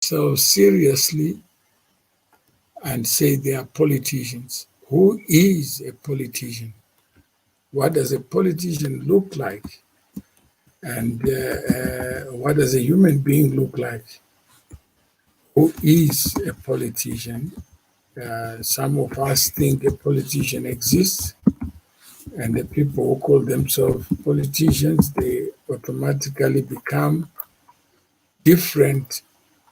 themselves seriously and say they are politicians. Who is a politician? What does a politician look like? And what does a human being look like? Who is a politician? Some of us think a politician exists, and the people who call themselves politicians, they automatically become different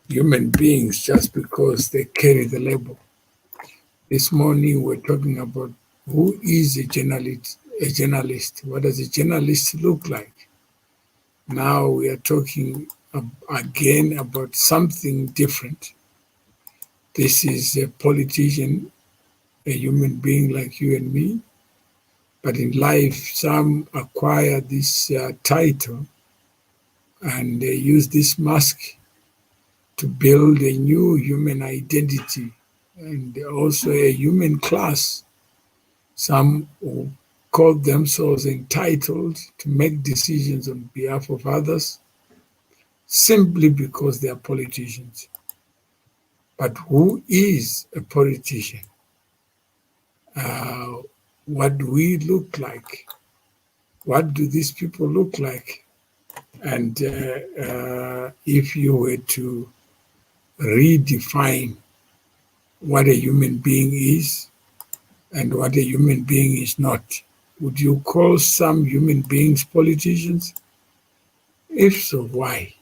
human beings just because they carry the label. This morning we're talking about who is a journalist. A journalist. What does a journalist look like? Now we are talking again about something different. This is a politician, a human being like you and me. But in life, some acquire this title and they use this mask to build a new human identity and also a human class. Some who call themselves entitled to make decisions on behalf of others simply because they are politicians. But who is a politician? What do we look like? What do these people look like? And if you were to redefine what a human being is and what a human being is not, would you call some human beings politicians? If so, why?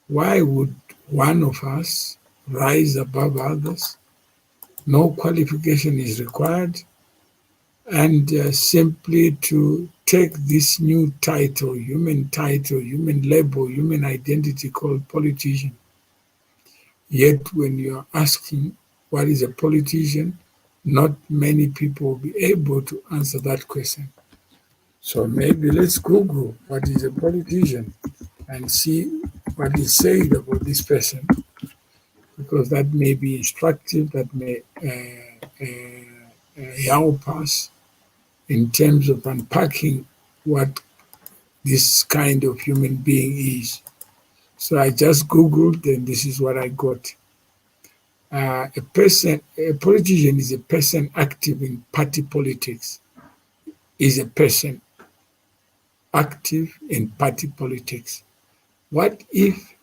Why would one of us rise above others? No qualification is required, and simply to take this new title, human label, human identity called politician. Yet when you're asking what is a politician, not many people will be able to answer that question. So maybe let's Google what is a politician and see what is said about this person, because that may be instructive, that may help us in terms of unpacking what this kind of human being is. So I just Googled and this is what I got. A politician is a person active in party politics, is a person active in party politics. What if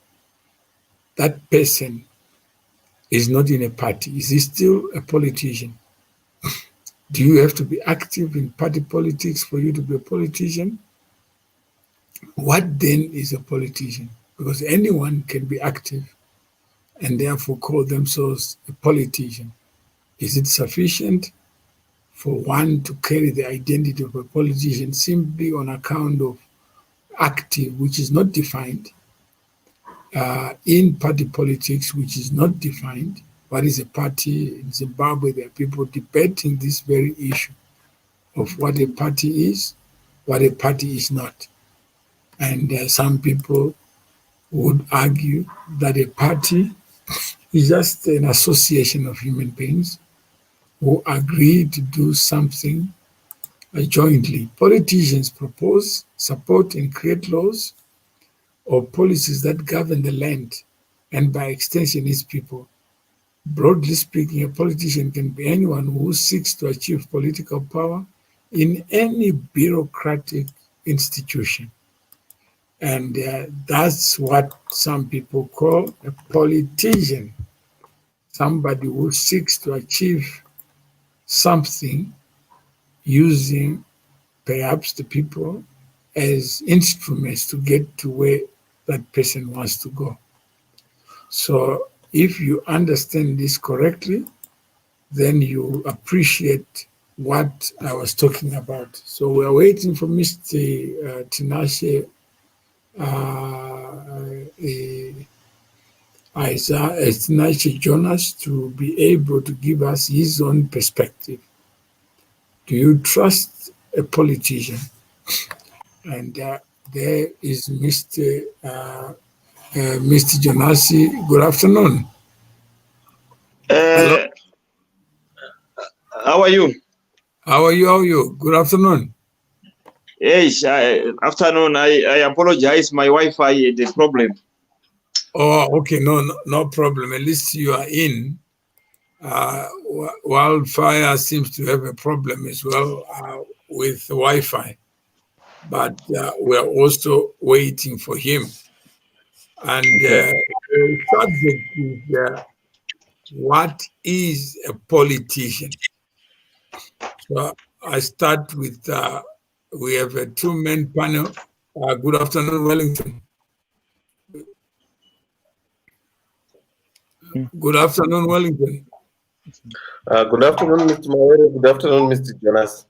that person is not in a party? Is he still a politician? Do you have to be active in party politics for you to be a politician? What then is a politician? Because anyone can be active and therefore call themselves a politician. Is it sufficient for one to carry the identity of a politician simply on account of active, which is not defined, in party politics, which is not defined? What is a party? In Zimbabwe, there are people debating this very issue of what a party is, what a party is not. And some people would argue that a party is just an association of human beings who agree to do something jointly. Politicians propose, support, and create laws or policies that govern the land and by extension its people. Broadly speaking, a politician can be anyone who seeks to achieve political power in any bureaucratic institution. And that's what some people call a politician, somebody who seeks to achieve something using perhaps the people as instruments to get to where that person wants to go. So if you understand this correctly, then you appreciate what I was talking about. So we're waiting for Mr. Tinashe Tinashe Jonasi to be able to give us his own perspective. Do you trust a politician? And there is Mr. Jonasi. Good afternoon. Hello. How are you? How are you? Good afternoon. Yes, afternoon. I apologize. My Wi-Fi had a problem. Oh, okay. No problem. At least you are in. Wildfire seems to have a problem as well with Wi-Fi, but we're also waiting for him. And Okay. the subject is what is a politician? So I start with, we have a two-man panel. Good afternoon, Wellington. Good afternoon, Wellington. Good afternoon, Mr. Mawere. Good afternoon, Mr. Jonas.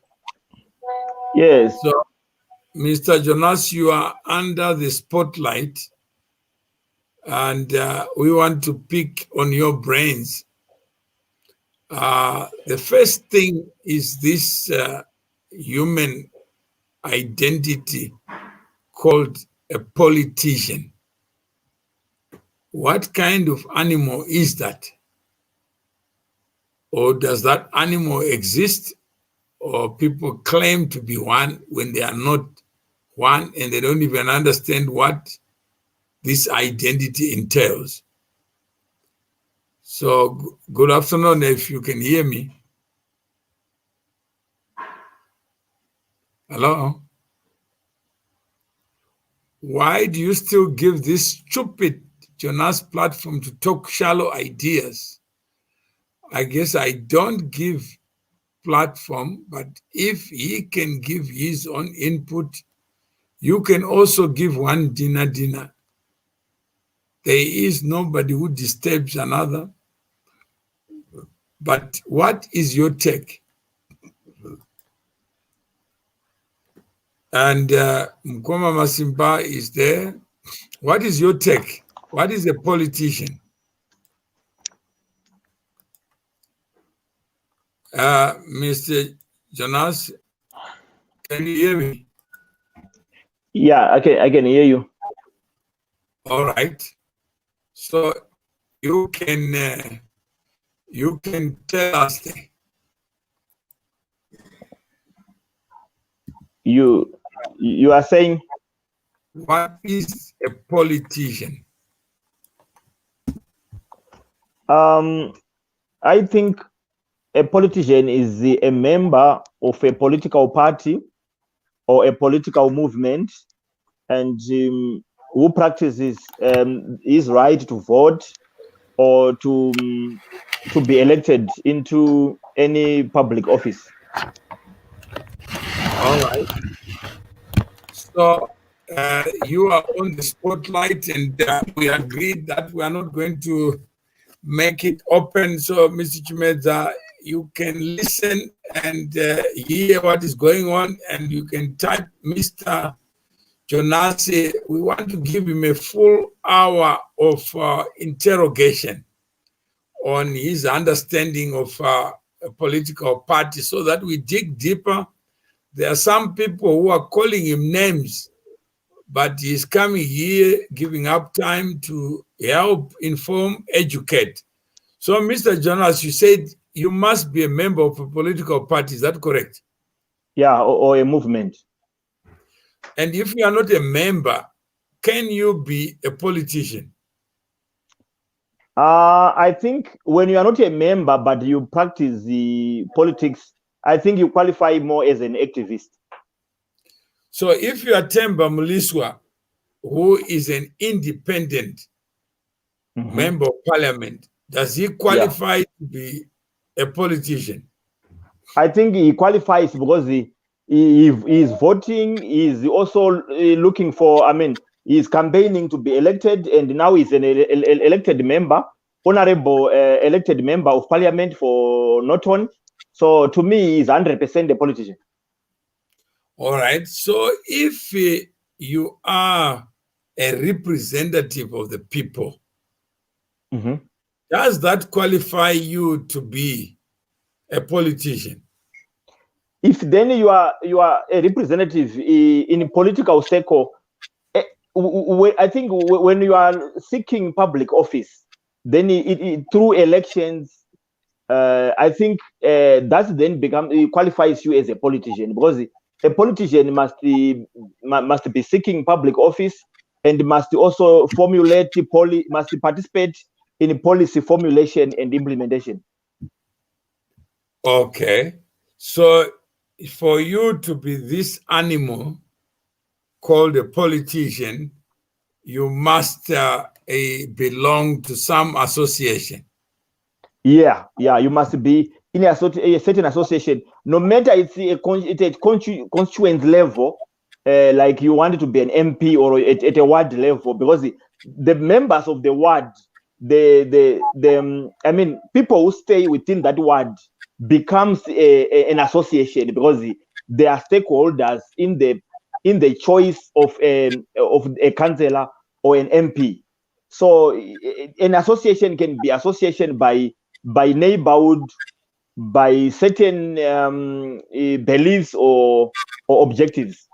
Yes. So, Mr. Jonas, you are under the spotlight, and we want to pick on your brains. The first thing is this human identity called a politician. What kind of animal is that? Or does that animal exist? Or people claim to be one when they are not one and they don't even understand what this identity entails. So, good afternoon, if you can hear me. Hello? Why do you still give this stupid Jonas platform to talk shallow ideas? I guess I don't give platform, but if he can give his own input, you can also give one dinner. There is nobody who disturbs another. But what is your take? And Mkoma Masimba is there. What is your take? What is a politician? Mr. Jonas, can you hear me? Yeah, I can hear you. All right. So you can tell us. You are saying what is a politician? I think a politician is a member of a political party or a political movement, and who practices his right to vote or to be elected into any public office. All right. So you are on the spotlight, and we agreed that we are not going to make it open. So, Mr. Chimedza, you can listen and hear what is going on, and you can type Mr. Jonasi. We want to give him a full hour of interrogation on his understanding of a political party so that we dig deeper. There are some people who are calling him names, but he's coming here, giving up time to help, inform, educate. So, Mr. Jonas, you said you must be a member of a political party. Is that correct? Yeah, or a movement. And if you are not a member, can you be a politician? I think when you are not a member, but you practice the politics, I think you qualify more as an activist. So if you are Temba Muliswa, who is an independent member of parliament, does he qualify to be a politician? I think he qualifies because he is voting, he's also looking for, he's campaigning to be elected, and now he's an elected member, honorable elected member of parliament for Norton. So to me, he's 100% a politician. All right. So if you are a representative of the people, does that qualify you to be a politician? If then you are a representative in a political circle, I think when you are seeking public office, then through elections, I think that then qualifies you as a politician, because a politician must be seeking public office and must also must participate in policy formulation and implementation. Okay. So for you to be this animal called a politician, you must belong to some association. Yeah, you must be in a certain association, no matter it's a constituent level, like you want to be an MP or at a ward level, because the members of the ward, people who stay within that ward becomes an association, because they are stakeholders in the choice of a councillor or an MP. So an association can be association by neighborhood, by certain beliefs or objectives.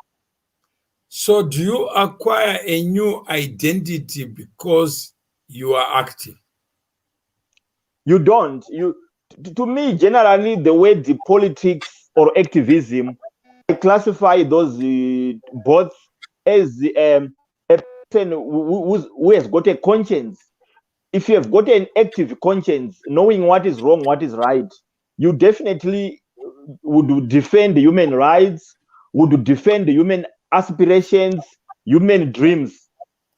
So do you acquire a new identity because you are active? You don't. To me, generally, the way the politics or activism, I classify those both as a person who has got a conscience. If you have got an active conscience, knowing what is wrong, what is right, you definitely would defend human rights, would defend human aspirations, human dreams,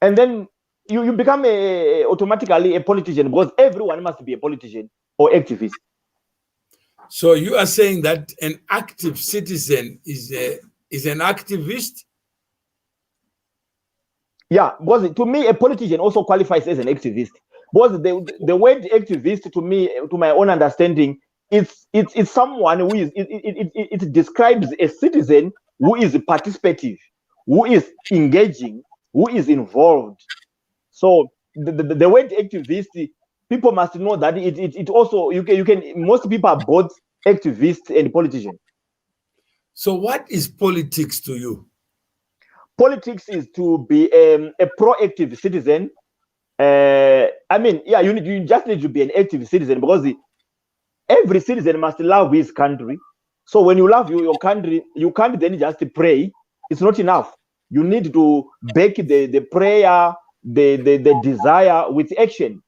and then you become automatically a politician, because everyone must be a politician or activist. So you are saying that an active citizen is an activist? Yeah, because to me, a politician also qualifies as an activist. Because the word activist, to me, to my own understanding, it's someone who is it describes a citizen who is participative, who is engaging, who is involved. So the word activist, people must know that it also you can most people are both activists and politicians. So what is politics to you? Politics is to be a proactive citizen. You just need to be an active citizen, because every citizen must love his country. So when you love your country, you can't then just pray. It's not enough. You need to back the prayer, the desire with action.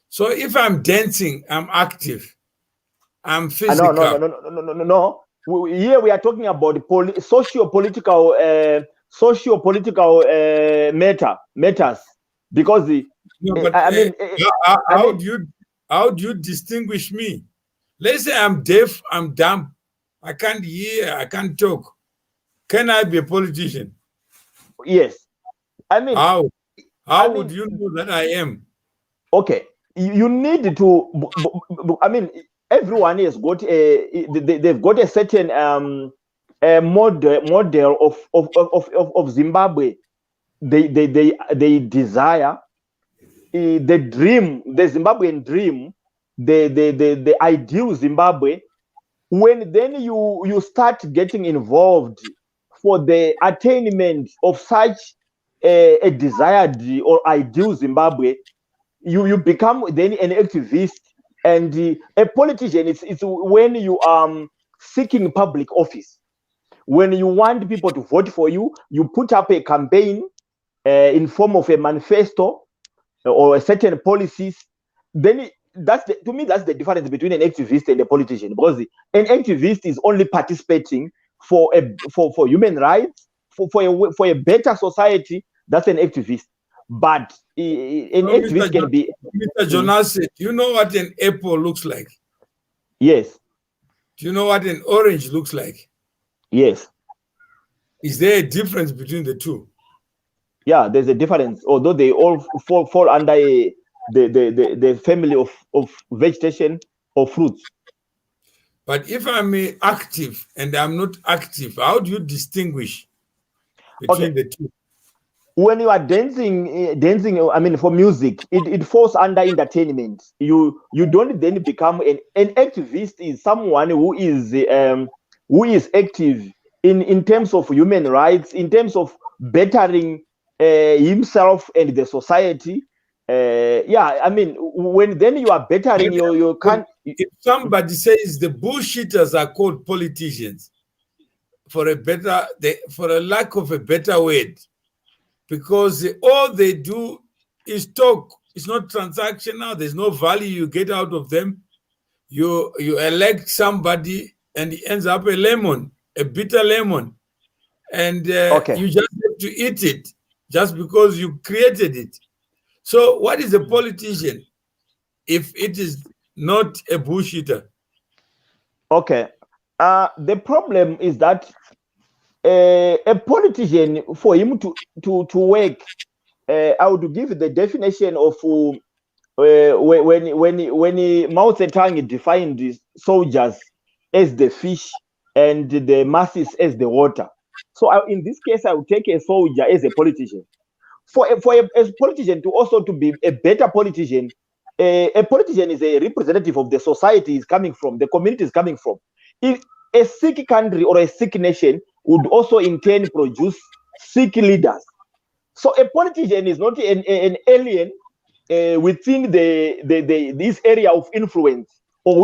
So if I'm dancing, I'm active. I'm physical. No. Here we are talking about socio-political matters, because how do you distinguish me? Let's say I'm deaf, I'm dumb, I can't hear, I can't talk. Can I be a politician? Yes. How would you know that I am? Okay, you need to. Everyone has got they've got a certain model of Zimbabwe. They desire the dream, the Zimbabwean dream, the ideal Zimbabwe. When then you start getting involved for the attainment of such a desired or ideal Zimbabwe, you become then an activist and a politician. It's when you are seeking public office, when you want people to vote for you, you put up a campaign in form of a manifesto or a certain policies. Then to me that's the difference between an activist and a politician, because an activist is only participating for human rights, for a better society. That's an activist. But an activist can be. Mr. Jonasi, do you know what an apple looks like? Yes. Do you know what an orange looks like? Yes. Is there a difference between the two? Yeah, there's a difference, although they all fall under the family of vegetation or fruits. But if I'm active and I'm not active, how do you distinguish between the two? When you are dancing, for music, it falls under entertainment. You don't then become an activist. Is someone who is active in terms of human rights, in terms of bettering himself and the society. When then you are bettering your country. If somebody says the bullshitters are called politicians, for a lack of a better word, because all they do is talk. It's not transactional. There's no value you get out of them. You elect somebody and he ends up a lemon, a bitter lemon, and you just have to eat it just because you created it. So what is a politician if it is not a bullshitter? Okay. The problem is that a politician, for him to work, I would give the definition of when Mao Zedong defined the soldiers as the fish and the masses as the water. So in this case, I would take a soldier as a politician. For a politician to also to be a better politician, a politician is a representative of the society is coming from, the community is coming from. If a sick country or a sick nation would also in turn produce sick leaders. So a politician is not an alien within this area of influence or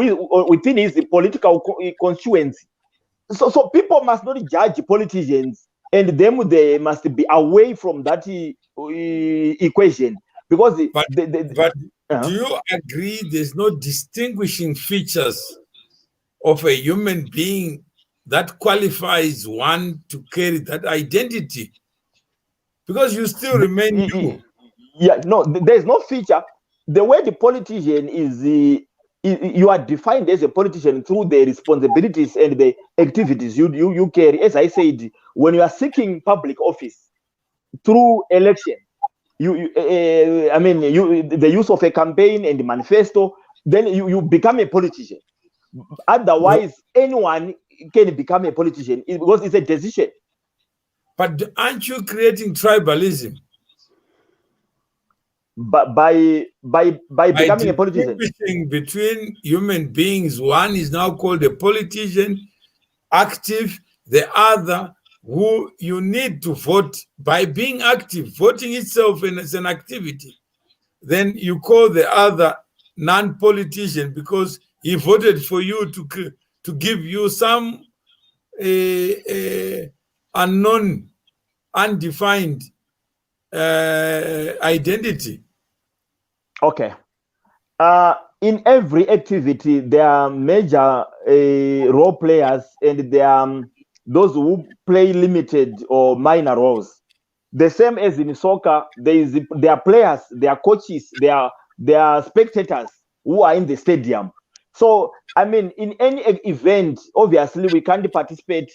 within his political constituency. So people must not judge politicians and they must be away from that equation because do you agree there's no distinguishing features of a human being that qualifies one to carry that identity? Because you still remain you. Yeah, no, there's no feature. The way the politician is, you are defined as a politician through the responsibilities and the activities you carry. As I said, when you are seeking public office through election, the use of a campaign and the manifesto, then you become a politician. Otherwise, anyone can become a politician because it's a decision. But aren't you creating tribalism? But by becoming a politician, between human beings, one is now called a politician, active. The other, who you need to vote by being active. Voting itself is an activity. Then you call the other non-politician because he voted for you to give you some unknown, undefined identity. Okay. In every activity, there are major role players, and there are those who play limited or minor roles. The same as in soccer, there are players, there are coaches, there are spectators who are in the stadium. So, in any event, obviously, we can't participate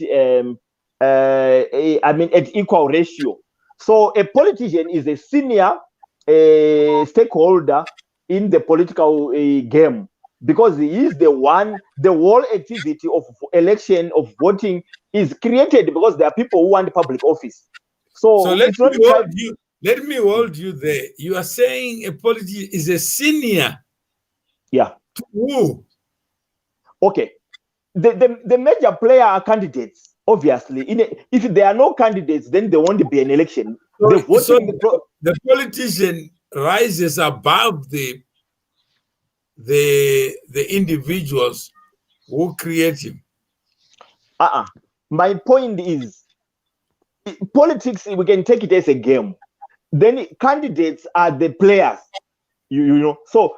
at equal ratio. So a politician is a senior stakeholder in the political game because he is the whole activity of election, of voting is created because there are people who want public office. So let me hold you there. You are saying a politician is a senior. Yeah. To who? Okay. The major player are candidates, obviously. If there are no candidates, then there won't be an election. So the politician rises above the individuals who create him. My point is, politics, we can take it as a game. Then candidates are the players. You know. So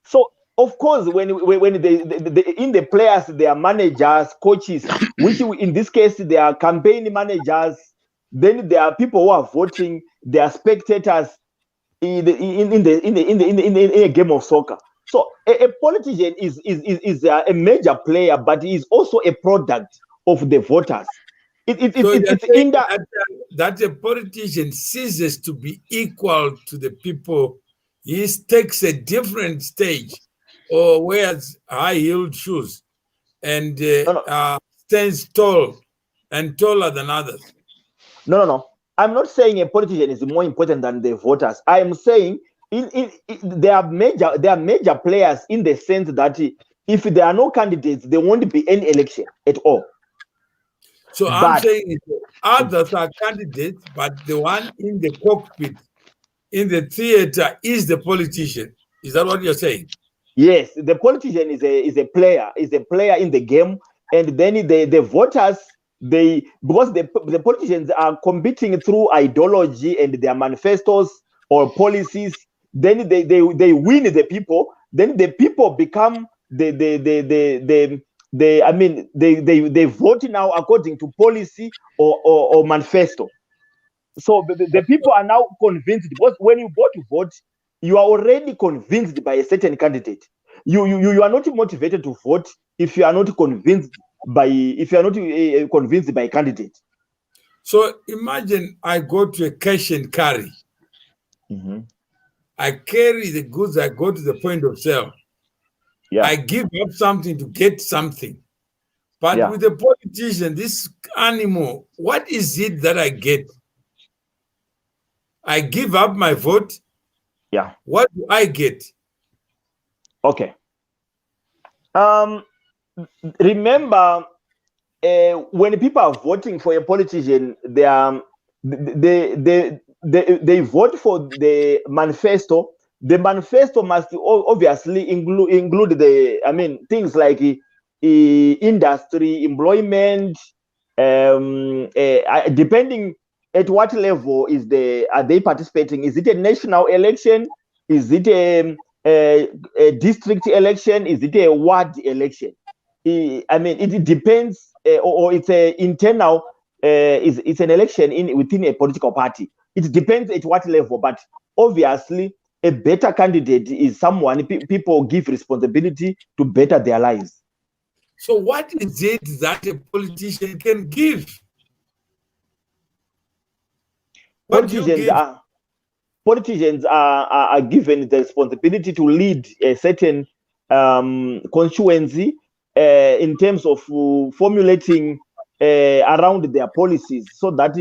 so of course, when in the players, they are managers, coaches, which in this case they are campaign managers. Then there are people who are voting. They are spectators in a game of soccer. So a politician is a major player, but he is also a product of the voters. That a politician ceases to be equal to the people. He takes a different stage or wears high-heeled shoes and stands tall and taller than others. No. I'm not saying a politician is more important than the voters. I am saying there are major players in the sense that if there are no candidates, there won't be any election at all. So I'm saying others are candidates, but the one in the cockpit, in the theater, is the politician. Is that what you're saying? Yes, the politician is a player in the game, and then the voters, because the politicians are competing through ideology and their manifestos or policies. Then they win the people. Then the people become they vote now according to policy or manifesto. So the people are now convinced, because when you go to vote, you are already convinced by a certain candidate. You are not motivated to vote if you are not convinced by a candidate. So imagine I go to a cash and carry. Mm-hmm. I carry the goods, I go to the point of sale. Yeah. I give up something to get something. But with a politician, this animal, what is it that I get? I give up my vote. Yeah. What do I get? Okay. Remember, when people are voting for a politician, they vote for the manifesto. The manifesto must obviously include things like industry, employment, depending at what level are they participating? Is it a national election? Is it a district election? Is it a ward election? It depends, or it's a internal. It's an election within a political party. It depends at what level, but obviously, a better candidate is someone people give responsibility to better their lives. So, what is it that a politician can give? What do you give? Politicians are given the responsibility to lead a certain constituency in terms of formulating around their policies, so that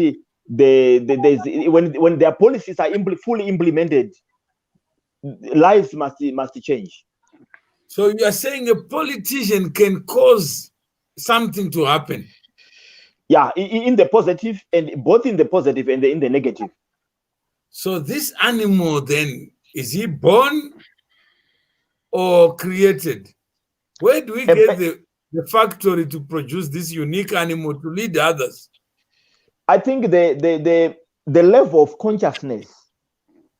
when their policies are fully implemented, lives must change. So you are saying a politician can cause something to happen? Yeah, in the positive, and both in the positive and in the negative. So this animal then, is he born or created? Where do we get the factory to produce this unique animal to lead others? I think the level of consciousness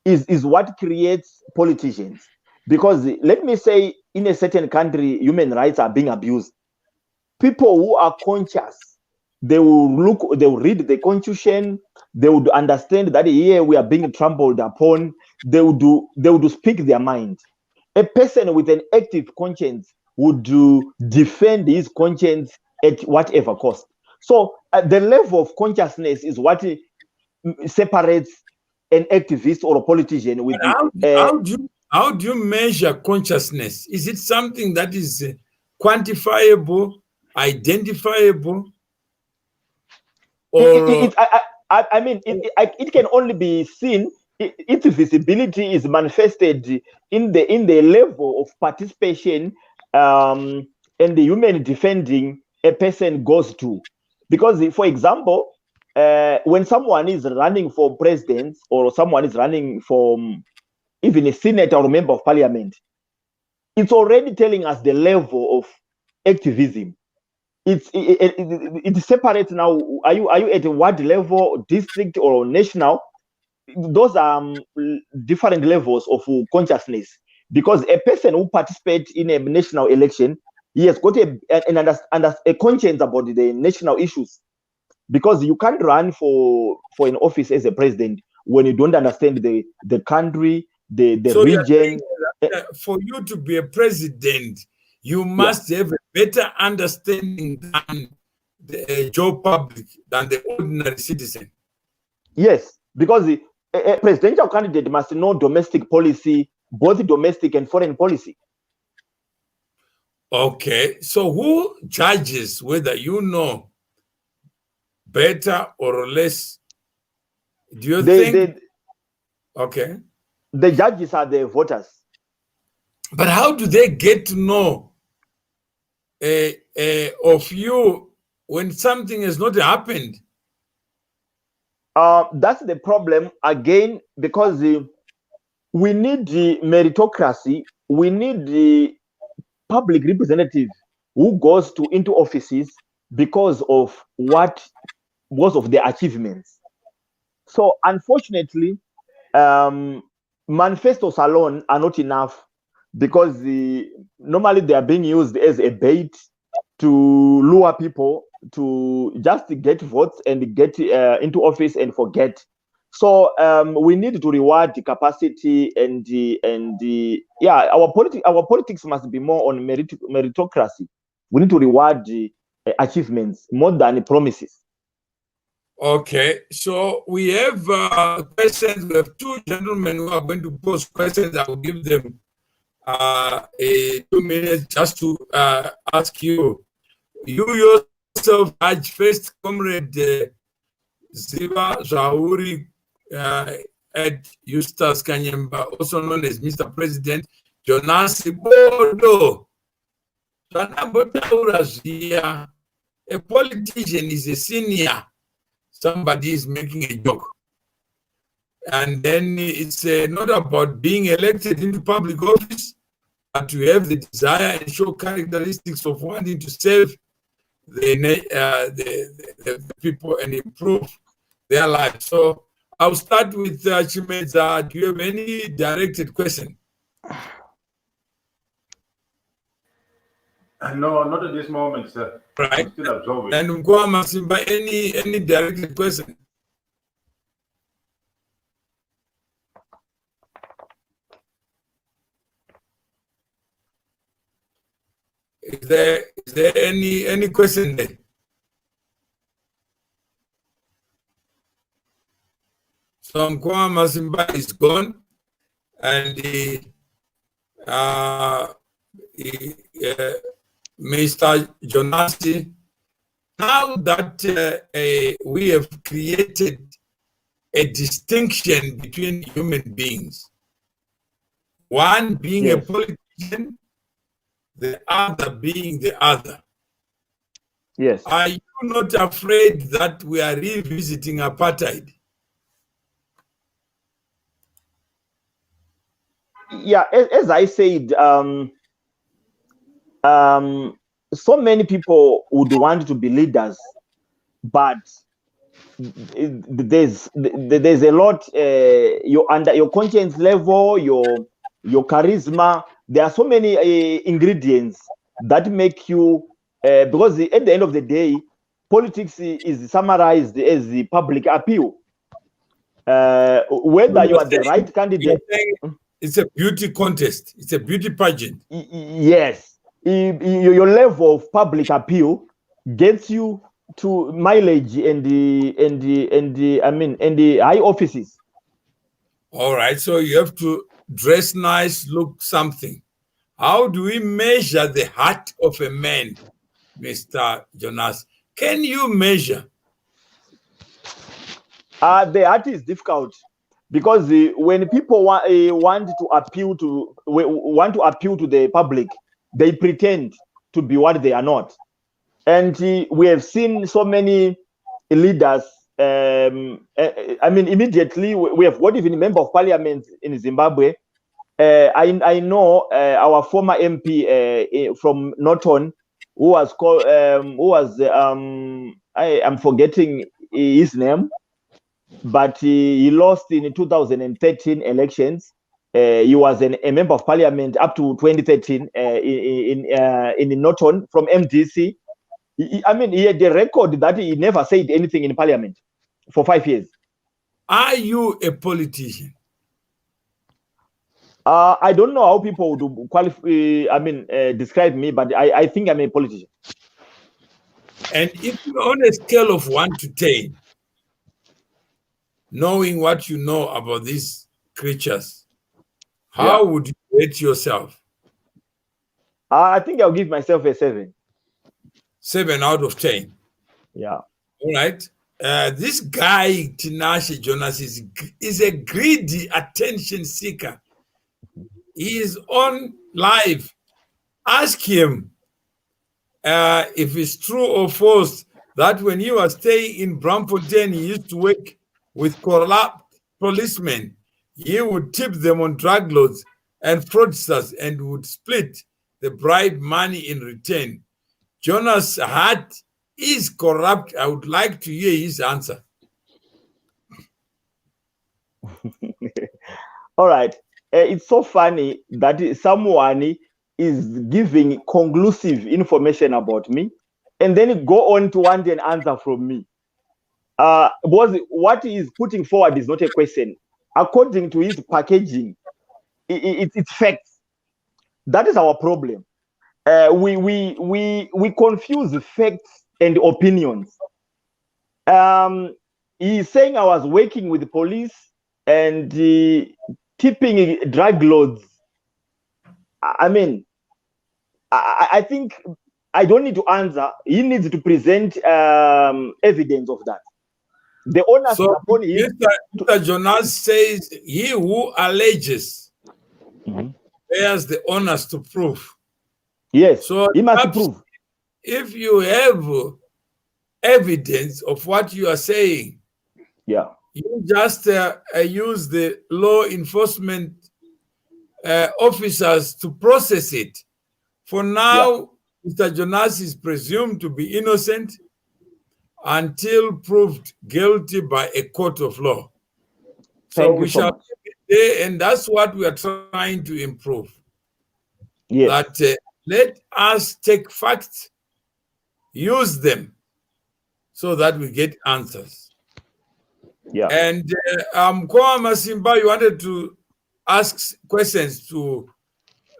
is what creates politicians. Because let me say, in a certain country, human rights are being abused. People who are conscious, they will read the constitution, they would understand that here we are being trampled upon. They would speak their mind. A person with an active conscience would defend his conscience at whatever cost. So the level of consciousness is what separates an activist or a politician with how do you measure consciousness? Is it something that is quantifiable, identifiable? Or it can only be seen. Its visibility is manifested in the level of participation and the human defending a person goes to. Because, for example, when someone is running for president, or someone is running for even a senator or a member of parliament, it's already telling us the level of activism. It separates now. Are you at a ward level, district, or national? Those are different levels of consciousness. Because a person who participates in a national election, he has got a conscience about the national issues. Because you can't run for an office as a president when you don't understand the country, the region. For you to be a president, you must have a better understanding than the Joe public, than the ordinary citizen. Yes, because a presidential candidate must know domestic policy, both domestic and foreign policy. Okay, so who judges whether you know better or less? Do you think? Okay. The judges are the voters. But how do they get to know of you when something has not happened? That's the problem again, because we need the meritocracy. We need the public representative who goes into offices because of the achievements. So unfortunately, manifestos alone are not enough, because normally they are being used as a bait to lure people to just get votes and get into office and forget. So we need to reward the capacity and our politics must be more on meritocracy. We need to reward the achievements more than promises. Okay, so we have questions. We have two gentlemen who are going to pose questions. I will give them 2 minutes just to ask you. You yourself, Judge First Comrade Ziva Zahuri Ed Eustace Kanyemba, also known as Mr. President, Jonasi Bodo. A politician is a senior. Somebody is making a joke. And then it's not about being elected into public office, but to have the desire and show characteristics of wanting to serve the people and improve their lives. So I'll start with Chimeza. Do you have any directed question? No, not at this moment, sir. Right. I'm still absorbing. And Mkwama Simba, any directed question? Is there any question there? So Mkwama Simba is gone, and Mr. Jonasi, now that we have created a distinction between human beings, one being a politician, the other being the other. Yes. Are you not afraid that we are revisiting apartheid? Yeah, as I said, so many people would want to be leaders, but there's a lot. Under your conscience level, your charisma. There are so many ingredients that make you. Because at the end of the day, politics is summarized as the public appeal. Whether you are the right candidate. It's a beauty contest. It's a beauty pageant. Yes. Your level of public appeal gets you to mileage and the high offices. All right. So you have to dress nice, look something. How do we measure the heart of a man, Mr. Jonas? Can you measure? The heart is difficult, because when people want to appeal to the public, they pretend to be what they are not. And we have seen so many leaders. Immediately we have got even a member of parliament in Zimbabwe. I know our former MP from Norton, who was called, I am forgetting his name, but he lost in 2013 elections. He was a member of parliament up to 2013 in Norton from MDC. He had the record that he never said anything in parliament for 5 years. Are you a politician? I don't know how people would describe me, but I think I'm a politician. And if you're on a scale of 1 to 10, knowing what you know about these creatures, how would you rate yourself? I think I'll give myself a 7. 7 out of 10. Yeah. All right. This guy, Tinashe Jonasi, is a greedy attention seeker. He is on live. Ask him if it's true or false that when he was staying in Brampton, he used to work with corrupt policemen. He would tip them on drug loads and fraudsters and would split the bribe money in return. Jonas had is corrupt, I would like to hear his answer. All right. It's so funny that someone is giving conclusive information about me and then go on to want an answer from me. Because what he is putting forward is not a question. According to his packaging, it's facts. That is our problem. We confuse facts and opinions. He's saying I was working with the police and tipping drug lords. I mean, I think I don't need to answer. He needs to present evidence of that. The onus So is upon him. Mr. Jonas says, he who alleges bears the onus to prove. Yes, So he must prove. If you have evidence of what you are saying, yeah, you just use the law enforcement officers to process it. For now, Mr. Jonas is presumed to be innocent until proved guilty by a court of law. So we shall be there, and that's what we are trying to improve. Yes. That let us take facts, use them, so that we get answers. Yeah. And Kwama Simba, you wanted to ask questions to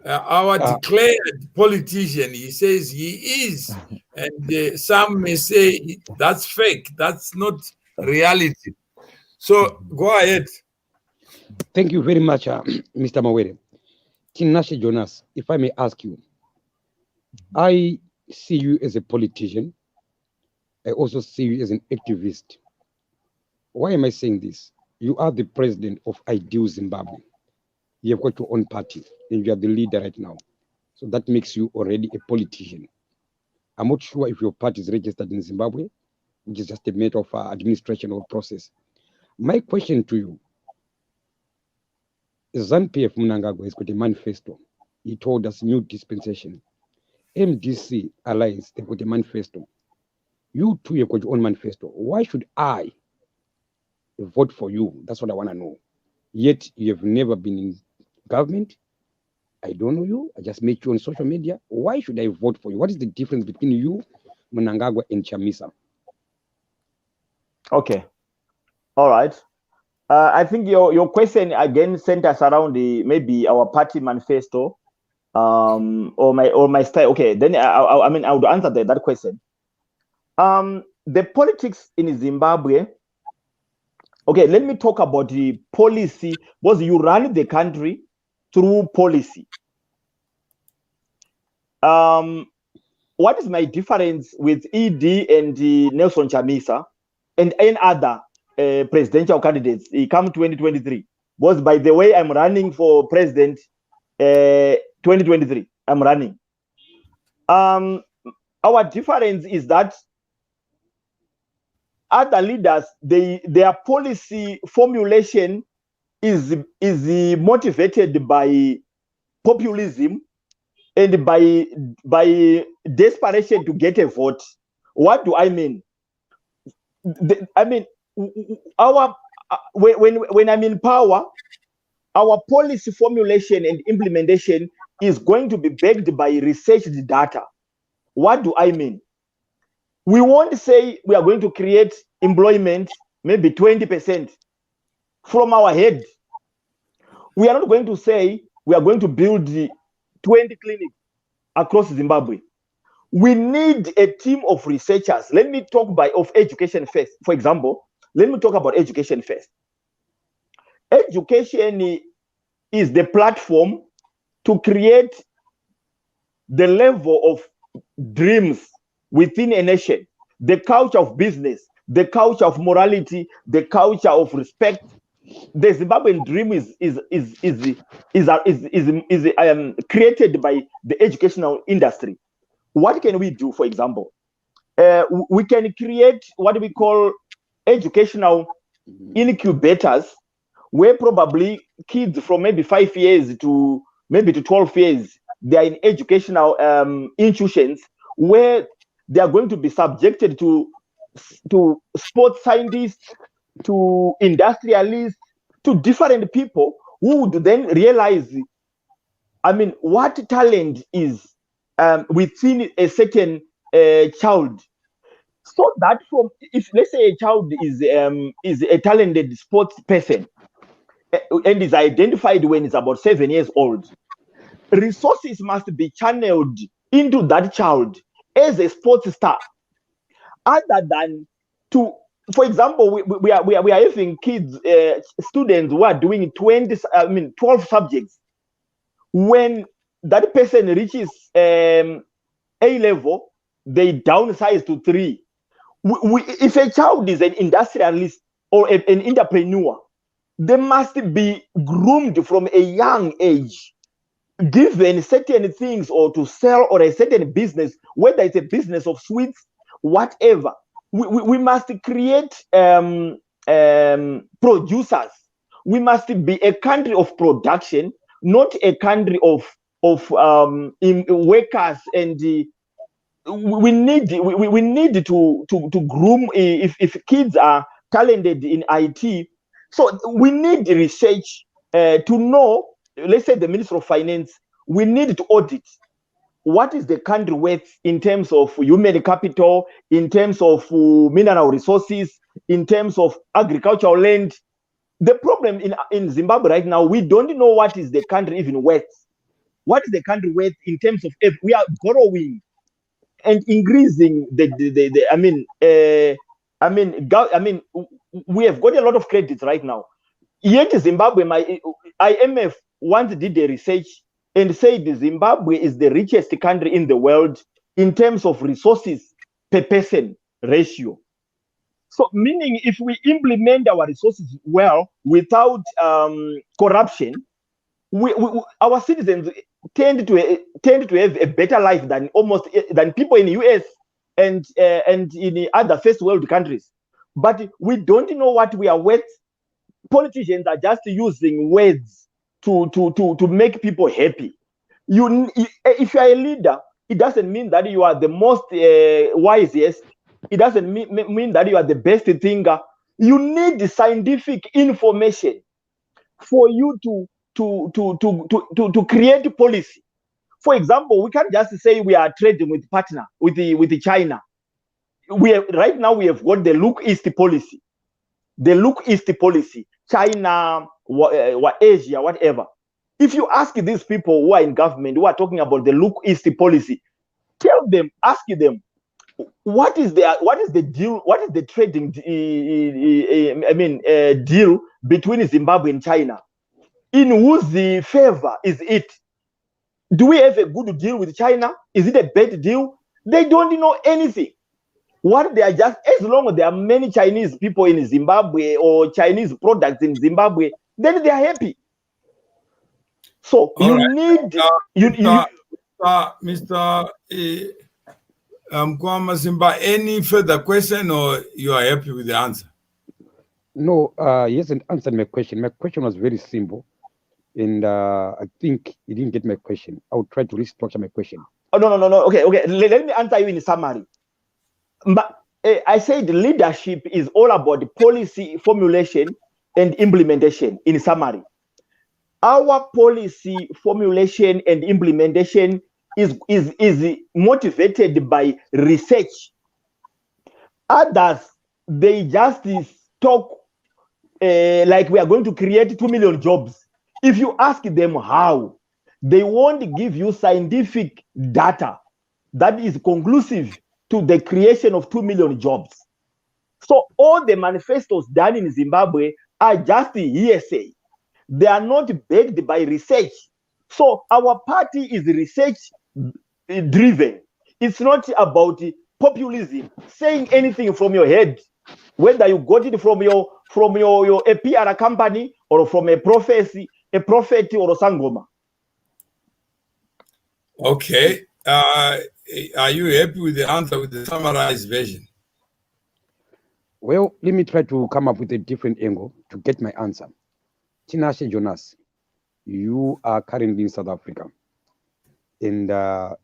our declared politician. He says he is, and some may say that's fake. That's not reality. So go ahead. Thank you very much, Mr. Mawere. Tinashe Jonasi, if I may ask you, I see you as a politician. I also see you as an activist. Why am I saying this? You are the president of Ideal Zimbabwe. You have got your own party, and you are the leader right now. So that makes you already a politician. I'm not sure if your party is registered in Zimbabwe, which is just a matter of administration or process. My question to you, ZANU-PF Mnangagwa has got a manifesto. He told us new dispensation. MDC Alliance, they've got a manifesto. You too have got your own manifesto. Why should I vote for you? That's what I want to know. Yet you have never been in government. I don't know you. I just met you on social media. Why should I vote for you? What is the difference between you, Mnangagwa, and Chamisa? Okay. All right. I think your question again centers around maybe our party manifesto, or my style. Okay, then I mean I would answer that question. The politics in Zimbabwe. Okay, let me talk about the policy. Because you run the country through policy. What is my difference with ED and Nelson Chamisa and any other presidential candidates? He come 2023. Was by the way, I'm running for president 2023. I'm running. Our difference is that other leaders, their policy formulation is motivated by populism and by desperation to get a vote. What do I mean? I mean, our when I'm in power, our policy formulation and implementation is going to be backed by researched data. What do I mean? We won't say we are going to create employment, maybe 20% from our head. We are not going to say we are going to build 20 clinics across Zimbabwe. We need a team of researchers. Let me talk of education first. For example, let me talk about education first. Education is the platform to create the level of dreams within a nation, the culture of business, the culture of morality, the culture of respect. The Zimbabwean dream is created by the educational industry. What can we do? For example, we can create what we call educational incubators, where probably kids from maybe 5 years to maybe to 12 years, they are in educational institutions where they are going to be subjected to sports scientists, to industrialists, to different people who would then realize, I mean, what talent is within a certain child. So that from, if let's say a child is a talented sports person and is identified when it's about 7 years old, resources must be channeled into that child as a sports star, other than to, for example, we are having kids, students who are doing 12 subjects. When that person reaches A level, they downsize to 3. If a child is an industrialist or an entrepreneur, they must be groomed from a young age, given certain things or to sell or a certain business, whether it's a business of sweets, whatever. We must create producers. We must be a country of production, not a country of workers. And we need to groom, if kids are talented in IT. So we need research to know, let's say the Minister of Finance, we need to audit what is the country worth in terms of human capital, in terms of mineral resources, in terms of agricultural land. The problem in Zimbabwe right now, we don't know what is the country even worth. What is the country worth in terms of, if we are borrowing and increasing we have got a lot of credits right now. Yet Zimbabwe, my IMF once did a research and said Zimbabwe is the richest country in the world in terms of resources per person ratio. So meaning, if we implement our resources well without corruption, our citizens tend to have a better life than people in the US and in other first world countries. But we don't know what we are worth. Politicians are just using words to make people happy. If you are a leader, it doesn't mean that you are the most wisest. It doesn't mean that you are the best thinker. You need scientific information for you to create policy. For example, we can't just say we are trading with China. Right now we have got the Look East policy. The Look East policy, China, Asia, whatever. If you ask these people who are in government, who are talking about the Look East policy, ask them, what is the deal? What is the trading deal between Zimbabwe and China? In whose favor is it? Do we have a good deal with China? Is it a bad deal? They don't know anything. What they are just, as long as there are many Chinese people in Zimbabwe or Chinese products in Zimbabwe, then they are happy. So Mr. Kwama Simba, any further question, or you are happy with the answer? No, he hasn't answered my question. My question was very simple, and I think he didn't get my question. I will try to restructure my question. Oh, no. Okay. Let me answer you in summary. But I said leadership is all about policy formulation and implementation. In summary, our policy formulation and implementation is motivated by research. Others, they just talk like we are going to create 2 million jobs. If you ask them how, they won't give you scientific data that is conclusive to the creation of 2 million jobs. So all the manifestos done in Zimbabwe are just hearsay. They are not backed by research. So our party is research driven. It's not about populism, saying anything from your head, whether you got it from your a PR company or from a prophet or a sangoma. Okay. Are you happy with the answer, with the summarized version? Well, let me try to come up with a different angle to get my answer. Tinashe Jonasi, you are currently in South Africa. and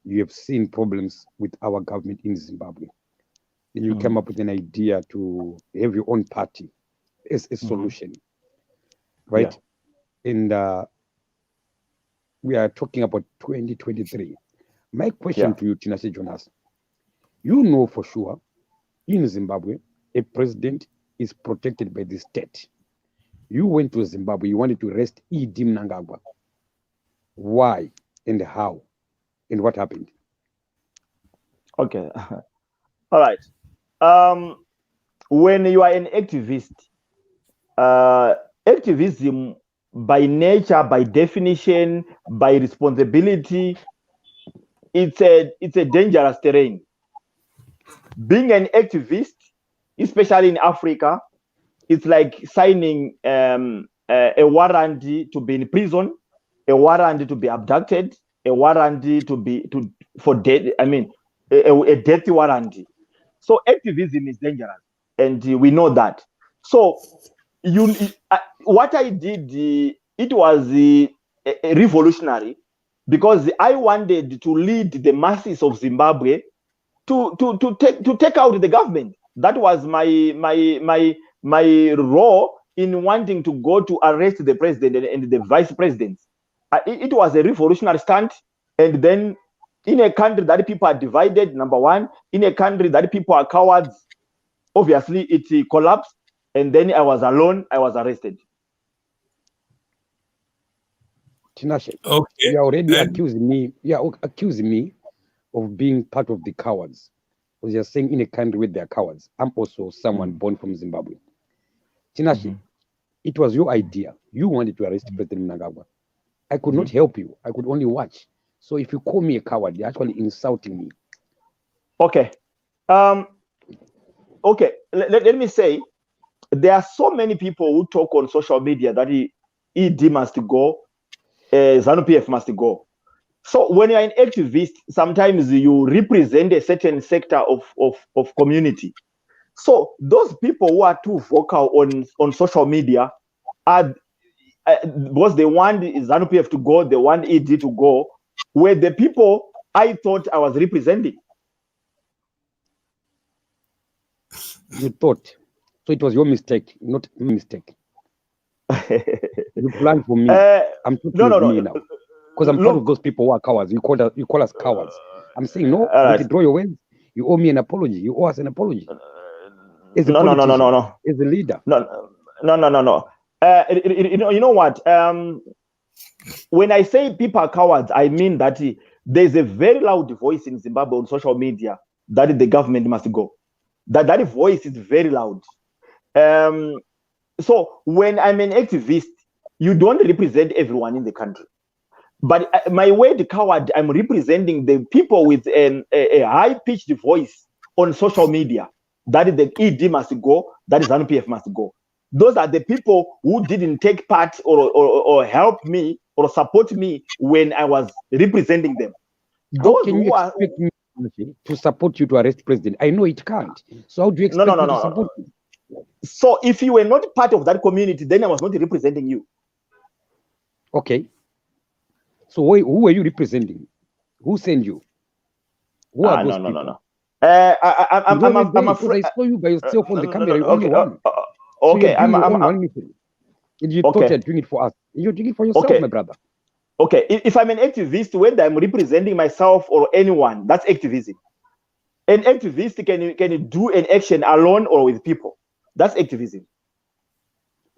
you have seen problems with our government in Zimbabwe. Then you came up with an idea to have your own party as a solution, right? Yeah. And we are talking about 2023. My question to you, Tinashe Jonasi, you know for sure in Zimbabwe, a president is protected by the state. You went to Zimbabwe, you wanted to arrest E.D. Mnangagwa. Why and how and what happened? Okay. All right. When you are an activist, activism by nature, by definition, by responsibility, it's a dangerous terrain. Being an activist, especially in Africa, it's like signing a warrant to be in prison, a warrant to be abducted, a warrant for death. I mean, a death warrant. So activism is dangerous, and we know that. So what I did, it was revolutionary, because I wanted to lead the masses of Zimbabwe to take out the government. That was my role in wanting to go to arrest the president and the vice presidents. It was a revolutionary stunt. And then in a country that people are divided, number one, in a country that people are cowards, obviously it collapsed. And then I was alone, I was arrested. Tinashe, you're already accusing me of being part of the cowards. Because you're saying in a country where they're cowards. I'm also someone born from Zimbabwe. Tinashe, it was your idea. You wanted to arrest President Mnangagwa. I could not help you. I could only watch. So if you call me a coward, you're actually insulting me. Okay. Okay. Let me say, there are so many people who talk on social media that ED must go, ZANU-PF must go. So when you're an activist, sometimes you represent a certain sector of community. So those people who are too vocal on social media are, because they want ZANU-PF to go, they want ED to go, were the people I thought I was representing. You thought. So it was your mistake, not my mistake. You planned for me. I'm talking to me now. Because I'm part of those people who are cowards. You call us cowards. I'm saying, no, withdraw your words. You owe me an apology. You owe us an apology. As a no. As a leader. No. You know what? When I say people are cowards, I mean that there's a very loud voice in Zimbabwe on social media that the government must go. That voice is very loud. So when I'm an activist, you don't represent everyone in the country. But my word coward, I'm representing the people with a high-pitched voice on social media. That is the ED must go, that is ZANU-PF must go. Those are the people who didn't take part or help me or support me when I was representing them. How can you expect me to support you to arrest president? I know it can't. So how do you expect me to support you? So if you were not part of that community, then I was not representing you. Okay. So who are you representing? Who sent you? Who are those people? No. I'm afraid. I saw you by yourself on the camera. You only one. Okay, I'm one meeting. You thought you're doing it for us. You're doing it for yourself, my brother. Okay, if I'm an activist, whether I'm representing myself or anyone, that's activism. An activist can do an action alone or with people. That's activism.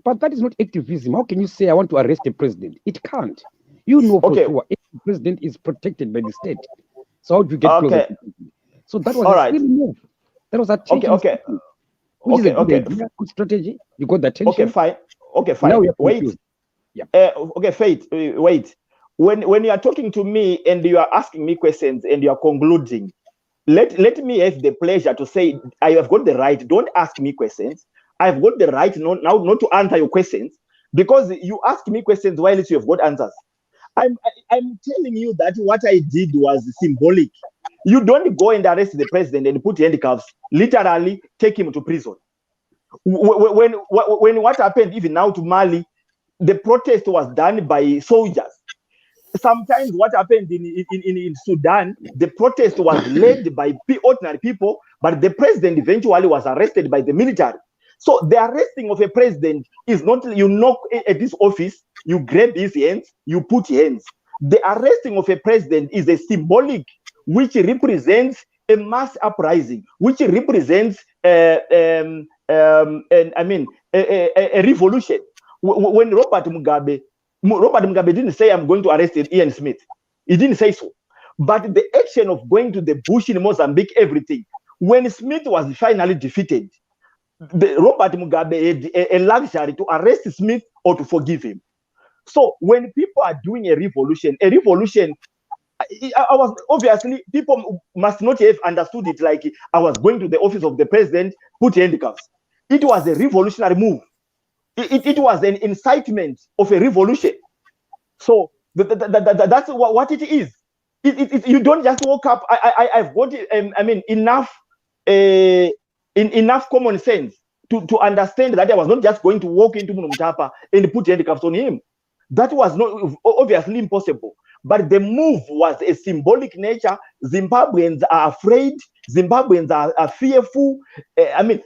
But that is not activism. How can you say I want to arrest the president? It can't. You know for sure the president is protected by the state. So how do you get closer to him? So that was a silly move. That was a which is a good idea, good strategy. You got the attention. Okay, fine. Now wait. Faith, wait. When you are talking to me and you are asking me questions and you are concluding, let me have the pleasure to say I have got the right. Don't ask me questions. I've got the right not to answer your questions, because you ask me questions while you have got answers. I'm telling you that what I did was symbolic. You don't go and arrest the president and put handcuffs, literally take him to prison. When what happened even now to Mali, the protest was done by soldiers. sometimes what happened in Sudan, the protest was led by ordinary people, but the president eventually was arrested by the military. So the arresting of a president is not, you knock at this office, you grab his hands, you put hands. The arresting of a president is a symbolic which represents a mass uprising, which represents a revolution. When Robert Mugabe didn't say, I'm going to arrest Ian Smith. He didn't say so. But the action of going to the bush in Mozambique, everything, when Smith was finally defeated, Robert Mugabe had a luxury to arrest Smith or to forgive him. So when people are doing a revolution, I was obviously, people must not have understood it like I was going to the office of the president, put handcuffs. It was a revolutionary move. It was an incitement of a revolution. So that's what it is. You don't just walk up. I've got enough common sense to understand that I was not just going to walk into Munumtapa and put handcuffs on him. That was not obviously impossible. But the move was a symbolic nature. Zimbabweans are afraid. Zimbabweans are fearful. I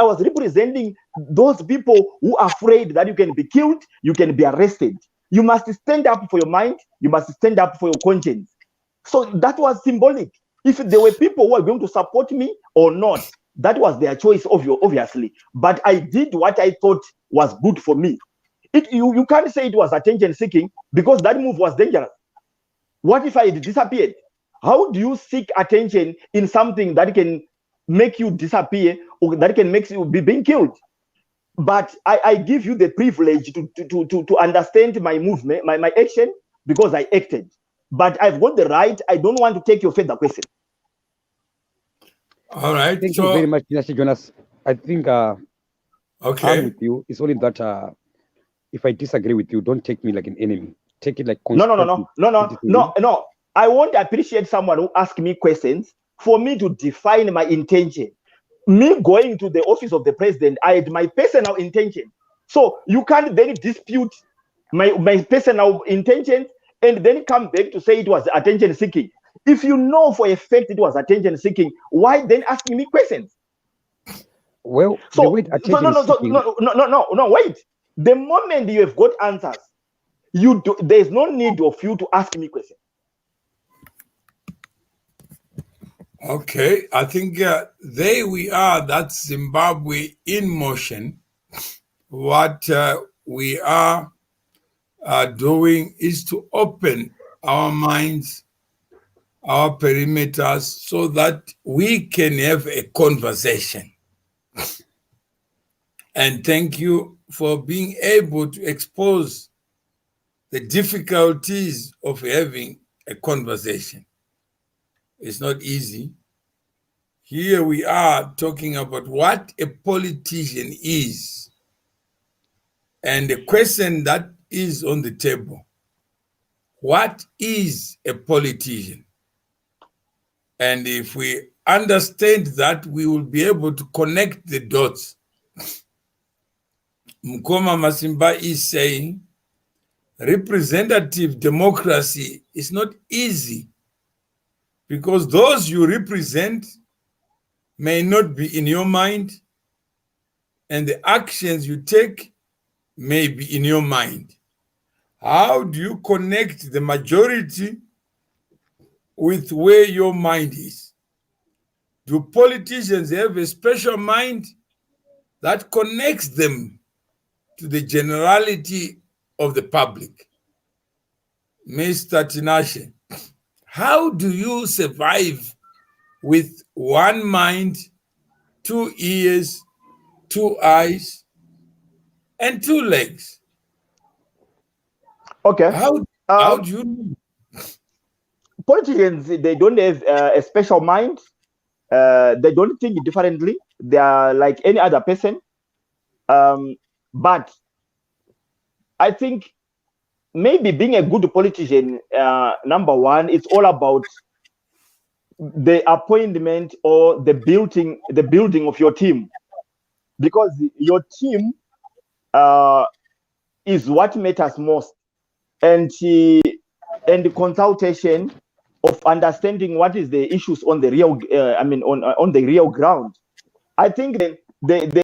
was representing those people who are afraid that you can be killed, you can be arrested. You must stand up for your mind. You must stand up for your conscience. So that was symbolic. If there were people who were going to support me or not, that was their choice, obviously. But I did what I thought was good for me. You can't say it was attention seeking because that move was dangerous. What if I had disappeared? How do you seek attention in something that can make you disappear or that can make you be being killed? But I give you the privilege to understand my movement, my action, because I acted. But I've got the right. I don't want to take your further question. All right. Thank you very much, Tinashe Jonasi. I think okay. I'm with you. It's only that if I disagree with you, don't take me like an enemy. Take it like No. I won't appreciate someone who asks me questions for me to define my intention. Me going to the office of the president, I had my personal intention. So you can't then dispute my personal intentions and then come back to say it was attention seeking. If you know for a fact it was attention seeking, why then asking me questions? Well, so wait. The moment you have got answers, there's no need of you to ask me questions. Okay, I think there we are. That's Zimbabwe in motion. What we are doing is to open our minds, our perimeters, so that we can have a conversation. And thank you for being able to expose the difficulties of having a conversation. It's not easy. Here we are talking about what a politician is. And the question that is on the table, what is a politician? And if we understand that, we will be able to connect the dots. Mkoma Masimba is saying, representative democracy is not easy because those you represent may not be in your mind and the actions you take may be in your mind. How do you connect the majority with where your mind is? Do politicians have a special mind that connects them to the generality of the public? Mr. Tinashe, how do you survive with one mind, 2 ears, 2 eyes, and 2 legs? Okay. How do you know? Politicians, they don't have a special mind. They don't think differently. They are like any other person. But I think maybe being a good politician, number one, it's all about the appointment or the building of your team, because your team is what matters most. and consultation of understanding what is the issues on the real, on the real ground. I think the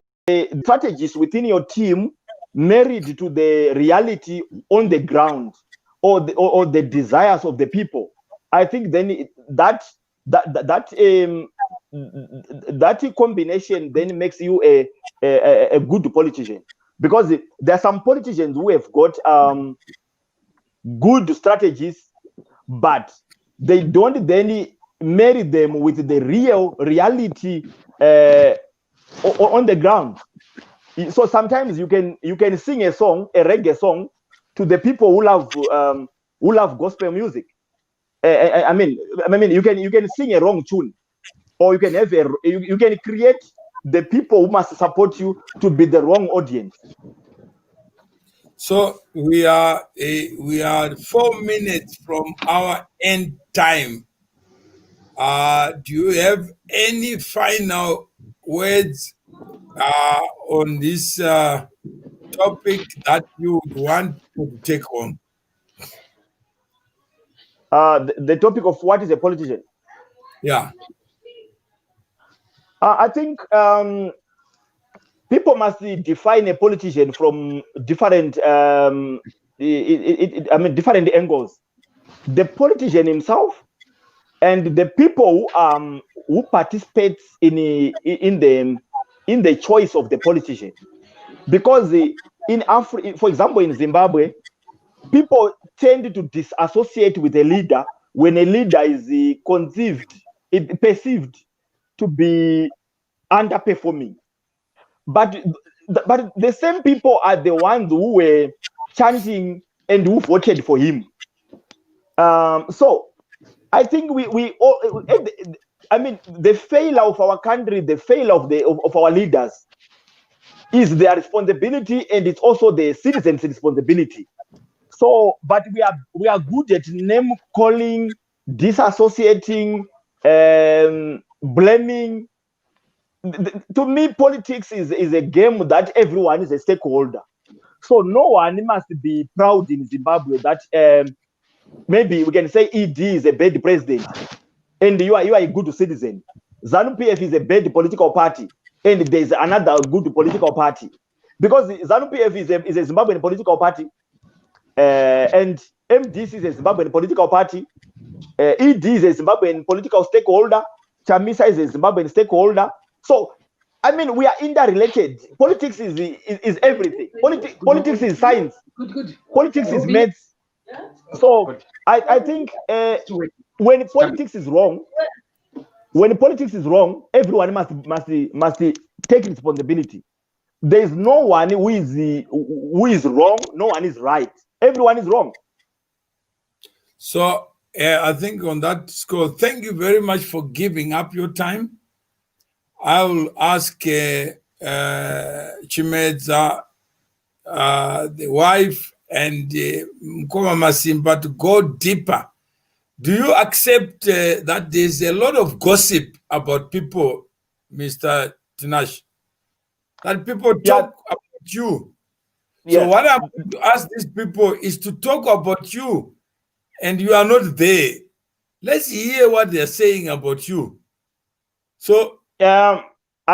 strategies within your team married to the reality on the ground, or the desires of the people. I think then that combination then makes you a good politician, because there are some politicians who have got good strategies, but they don't then marry them with the real reality on the ground. So sometimes you can sing a song, a reggae song, to the people who love gospel music. I mean, you can sing a wrong tune, or you can have you can create the people who must support you to be the wrong audience. So we are 4 minutes from our end time. Do you have any final words on this topic that you would want to take on? The topic of what is a politician? Yeah. I think people must define a politician from different different angles. The politician himself and the people who participate in the choice of the politician. Because in Africa, for example, in Zimbabwe, people tend to disassociate with a leader when a leader is perceived to be underperforming. But the same people are the ones who were chanting and who voted for him. So I think we all, the failure of our country, the failure of our leaders is their responsibility, and it's also the citizens' responsibility. So, but we are good at name calling, disassociating, blaming. To me, politics is a game that everyone is a stakeholder. So no one must be proud in Zimbabwe that maybe we can say ED is a bad president, and you are a good citizen. ZANU-PF is a bad political party, and there is another good political party, because ZANU-PF is a Zimbabwean political party, and MDC is a Zimbabwean political party. ED is a Zimbabwean political stakeholder. Chamisa is a Zimbabwean stakeholder. So, I mean, we are interrelated. Politics is everything. Politics is science. Politics is maths. So, I think when politics is wrong, everyone must take responsibility. There is no one who is wrong. No one is right. Everyone is wrong. So I think on that score, thank you very much for giving up your time. I will ask Chimedza, the wife, and Mkoma Masimba to go deeper. Do you accept that there's a lot of gossip about people, Mr. Tinashe? That people talk about you. So what I'm going to ask these people is to talk about you, and you are not there. Let's hear what they're saying about you. So, I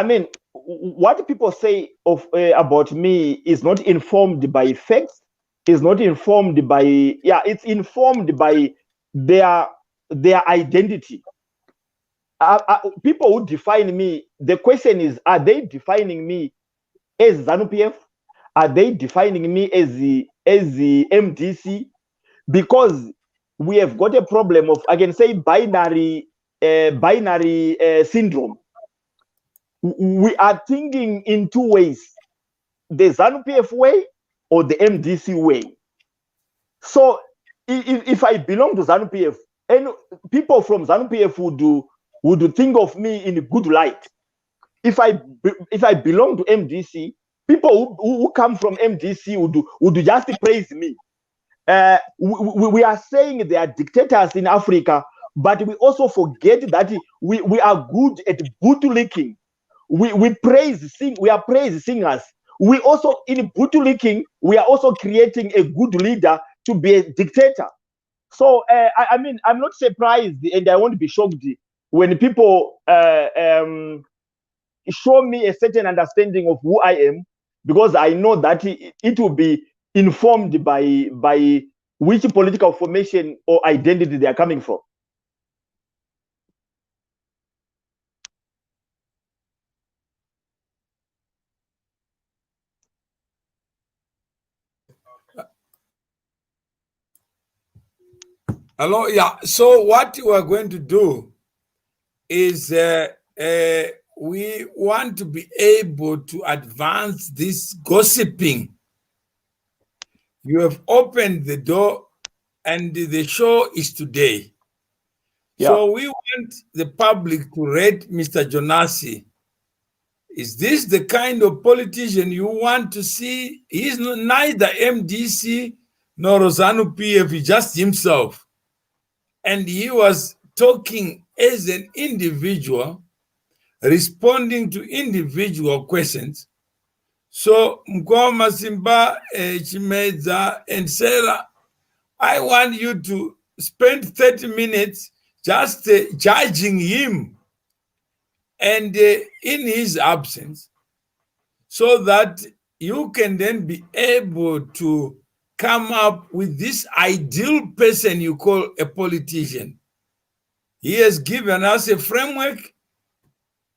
mean, what people say about me is not informed by facts. Is not informed by it's informed by their identity. People who define me, the question is, are they defining me as ZANU-PF? Are they defining me as the MDC? Because we have got a problem of, I can say, binary syndrome. We are thinking in two ways: the ZANU-PF way or the MDC way. So if I belong to ZANU-PF, and people from ZANU-PF would think of me in a good light. If I belong to MDC, people who come from MDC would just praise me. We are saying they are dictators in Africa, but we also forget that we are good at bootlicking. We are praise singers. We also, in bootlicking, we are also creating a good leader to be a dictator. So I mean, I'm not surprised, and I won't be shocked when people show me a certain understanding of who I am, because I know that it will be informed by which political formation or identity they are coming from. Hello, yeah. So what we are going to do is we want to be able to advance this gossiping. You have opened the door, and the show is today. Yeah. So we want the public to rate Mr. Jonasi. Is this the kind of politician you want to see? He's neither MDC nor Rosanu PF, he's just himself. And he was talking as an individual, responding to individual questions. So Mkwama Simba, Chimeza, and Sarah, I want you to spend 30 minutes just judging him and in his absence, so that you can then be able to come up with this ideal person you call a politician. He has given us a framework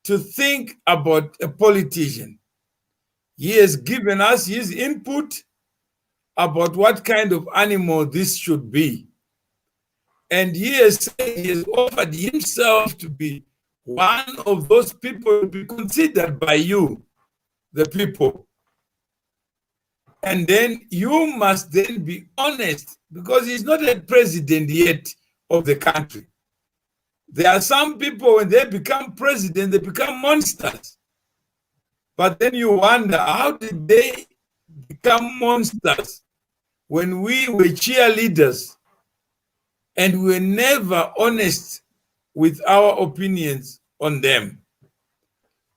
to think about a politician. He has given us his input about what kind of animal this should be. And he has said he has offered himself to be one of those people to be considered by you, the people. And then you must then be honest, because he's not a president yet of the country. There are some people, when they become president, they become monsters. But then you wonder, how did they become monsters when we were cheerleaders and we were never honest with our opinions on them?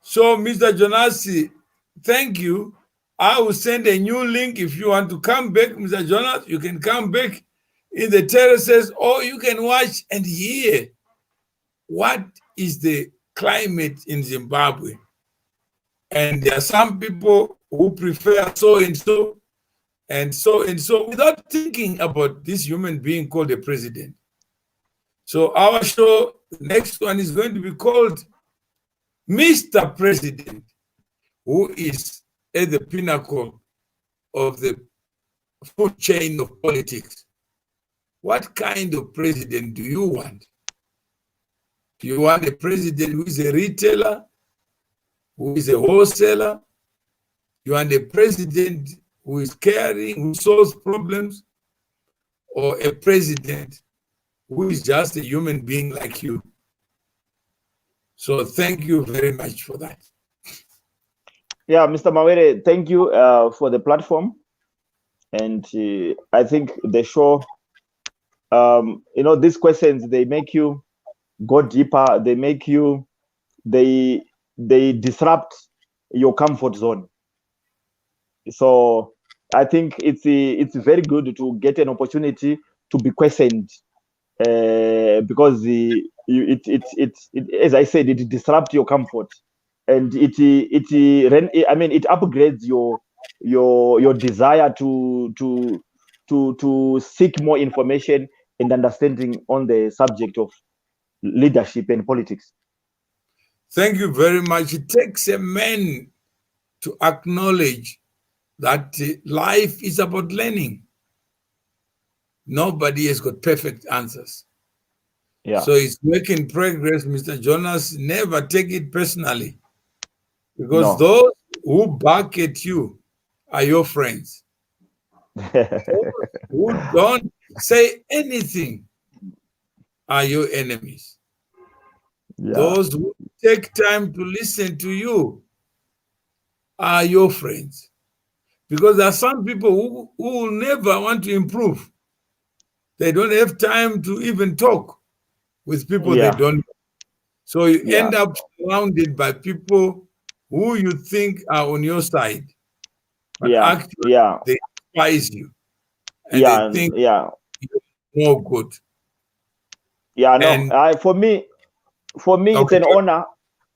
So, Mr. Jonasi, thank you. I will send a new link. If you want to come back, Mr. Jonas, you can come back in the terraces, or you can watch and hear what is the climate in Zimbabwe. And there are some people who prefer so and so and so and so without thinking about this human being called a president. So our show, the next one, is going to be called Mr. President, who is at the pinnacle of the food chain of politics. What kind of president do you want? Do you want a president who is a retailer, who is a wholesaler? You want a president who is caring, who solves problems, or a president who is just a human being like you? So thank you very much for that. Yeah, Mr. Mawere, thank you for the platform. And I think the show, these questions, they make you go deeper. They make you, they disrupt your comfort zone. So I think it's very good to get an opportunity to be questioned, because as I said, it disrupts your comfort, and it upgrades your desire to seek more information and understanding on the subject of leadership and politics. Thank you very much. It takes a man to acknowledge that life is about learning. Nobody has got perfect answers. Yeah. So it's work in progress, Mr. Jonas. Never take it personally, because those who bark at you are your friends. Those who don't say anything are your enemies. Yeah. Those who take time to listen to you are your friends. Because there are some people who will never want to improve. They don't have time to even talk with people they don't know. So you end up surrounded by people who you think are on your side, but actually they despise you. and they think you're no good. Yeah, no. And For me, okay, it's an honor.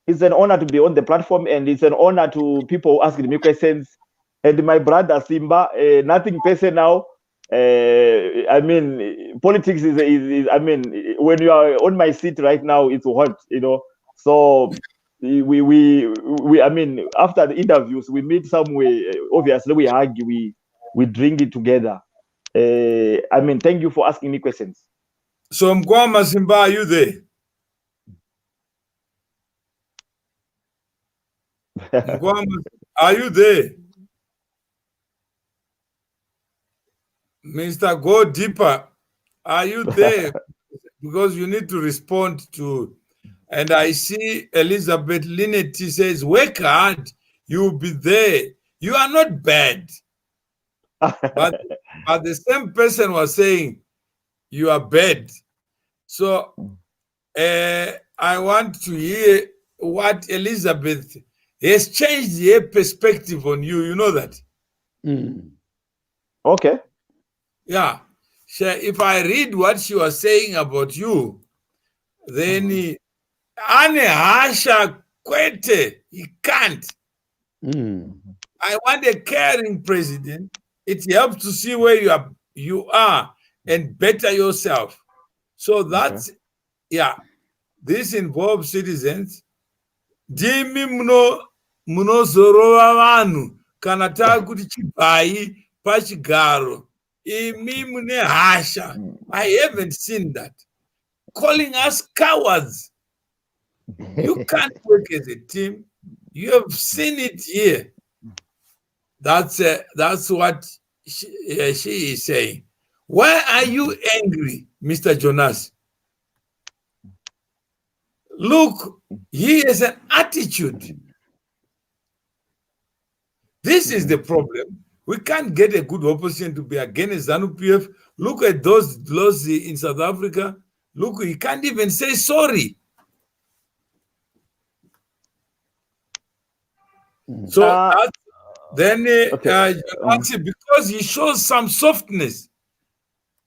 It's an honor to be on the platform, and it's an honor to people asking me questions. And my brother Simba, nothing personal. I mean, politics is. I mean, when you are on my seat right now, it's hot, you know. So we. I mean, after the interviews, we meet somewhere. Obviously, we hug. We drink it together. I mean, thank you for asking me questions. So Mkwama Simba, are you there? Mkwama, are you there? Mr. Go Deeper, are you there? Because you need to respond to. And I see Elizabeth Linetti says, work hard, you'll be there. You are not bad. But the same person was saying, you are bad. So I want to hear what Elizabeth has changed her perspective on you. You know that? Okay. Yeah. If I read what she was saying about you, then ane hasha kwete, he can't. I want a caring president. It helps to see where you are and better yourself. So that's this involves citizens. Ndimi munozorova vanhu kana takuti chibai pachigaro. Imi mune hasha. I haven't seen that. Calling us cowards. You can't work as a team. You have seen it here. That's what she is saying. Why are you angry, Mr. Jonasi? Look, he has an attitude. This is the problem. We can't get a good opposition to be against ZANU-PF. Look at those laws in South Africa. Look, he can't even say sorry. So then because he shows some softness,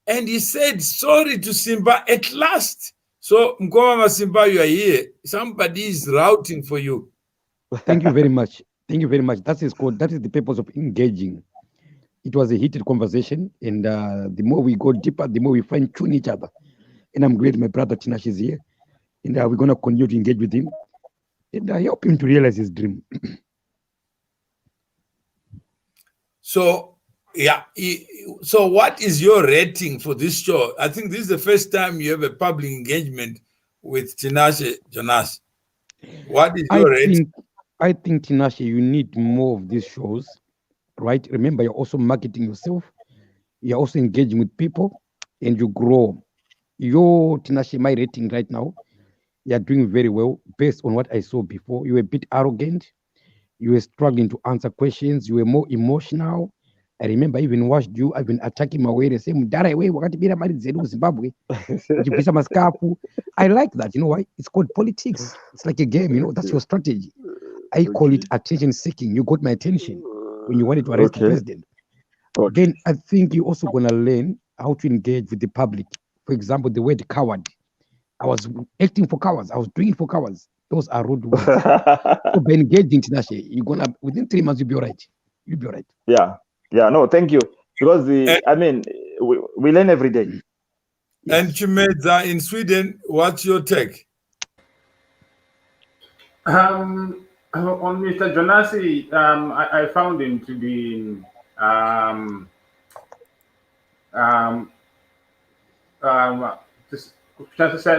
and he said sorry to Simba at last. So Mkwama Simba, you are here. Somebody is routing for you. Thank you very much. Thank you very much. That is the purpose of engaging. It was a heated conversation, and the more we go deeper, the more we fine-tune each other. And I'm glad my brother Tinashe is here, and we're going to continue to engage with him and help him to realize his dream. So, so what is your rating for this show? I think this is the first time you have a public engagement with Tinashe Jonasi. What is your rating? I think, Tinashe, you need more of these shows, right? Remember, you're also marketing yourself. You're also engaging with people, and you grow. Your Tinashe, my rating right now, you're doing very well based on what I saw before. You were a bit arrogant. You were struggling to answer questions. You were more emotional. I remember I even watched you. I've been attacking my way the same. Zimbabwe. I like that. You know why? It's called politics. It's like a game. You know, that's your strategy. I call it attention seeking. You got my attention when you wanted to arrest the president. Then I think you're also going to learn how to engage with the public. For example, the word coward. I was acting for cowards. I was doing it for cowards. Those are rude words. So by engaging Tinashe, you're gonna within 3 months you'll be all right. You'll be all right. Yeah. No, thank you. Because I mean, we learn every day. And Chimedza in Sweden, what's your take? On Mr. Jonasi, I found him to be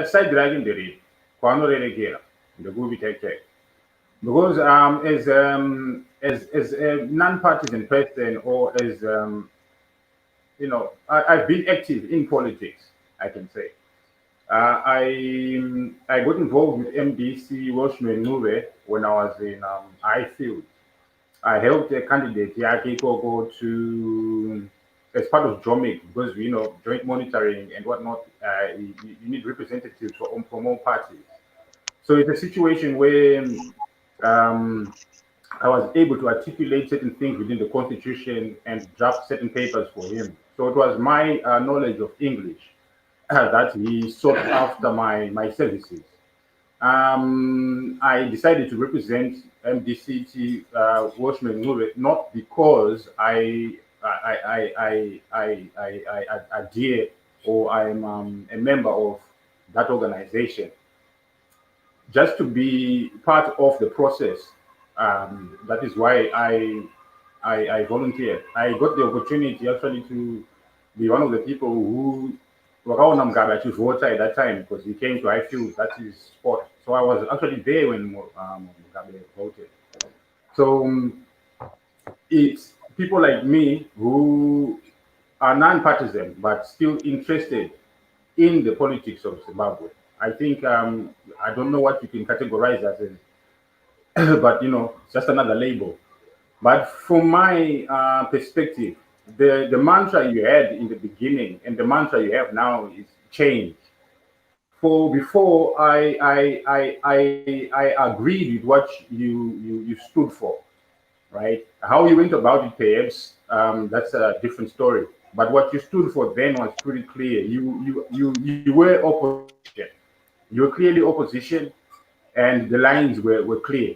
side dragging the read. Because as a non-partisan person, or as you know, I've been active in politics, I can say. I got involved with MDC Welshman Nuwe when I was in I-Field. I helped a candidate Yaki Koko to, as part of JOMIC, because you know, joint monitoring and whatnot, you need representatives from all parties. So it's a situation where I was able to articulate certain things within the constitution and draft certain papers for him. So it was my knowledge of English that he sought after my services. I decided to represent MDCT Watchman Movement not because I adhere or I'm a member of that organization, just to be part of the process. That is why I volunteered. I got the opportunity actually to be one of the people who Wakaona Mugabe to vote at that time because he came to Highfield, that's his spot. So I was actually there when Mugabe voted. So it's people like me who are non-partisan but still interested in the politics of Zimbabwe. I think I don't know what you can categorize as but it's just another label. But from my perspective, the mantra you had in the beginning and the mantra you have now is change. For before, I agreed with what you stood for, right? How you went about it, perhaps that's a different story. But what you stood for then was pretty clear. You were opposition. You were clearly opposition, and the lines were clear.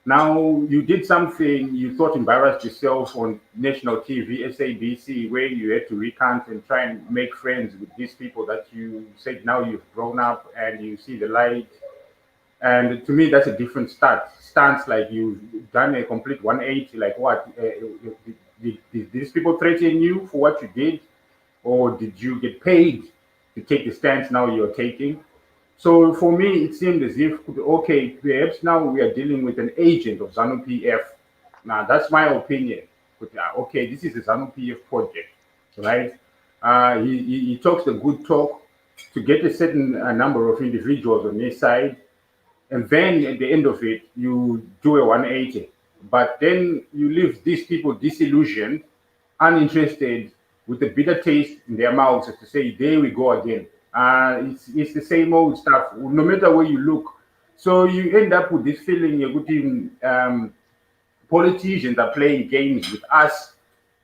Now you did something you thought embarrassed yourself on national TV, SABC, where you had to recant and try and make friends with these people that you said now you've grown up and you see the light. And to me, that's a different stance. Like you've done a complete 180. Like what? Did these people threaten you for what you did, or did you get paid to take the stance now you're taking? So for me, it seemed as if, okay, perhaps now we are dealing with an agent of ZANU-PF. Now, that's my opinion. But, okay, this is a ZANU-PF project, right? He talks the good talk to get a certain number of individuals on his side. And then at the end of it, you do a 180. But then you leave these people disillusioned, uninterested, with a bitter taste in their mouths as to say, there we go again. It's the same old stuff, no matter where you look. So you end up with this feeling you're getting politicians are playing games with us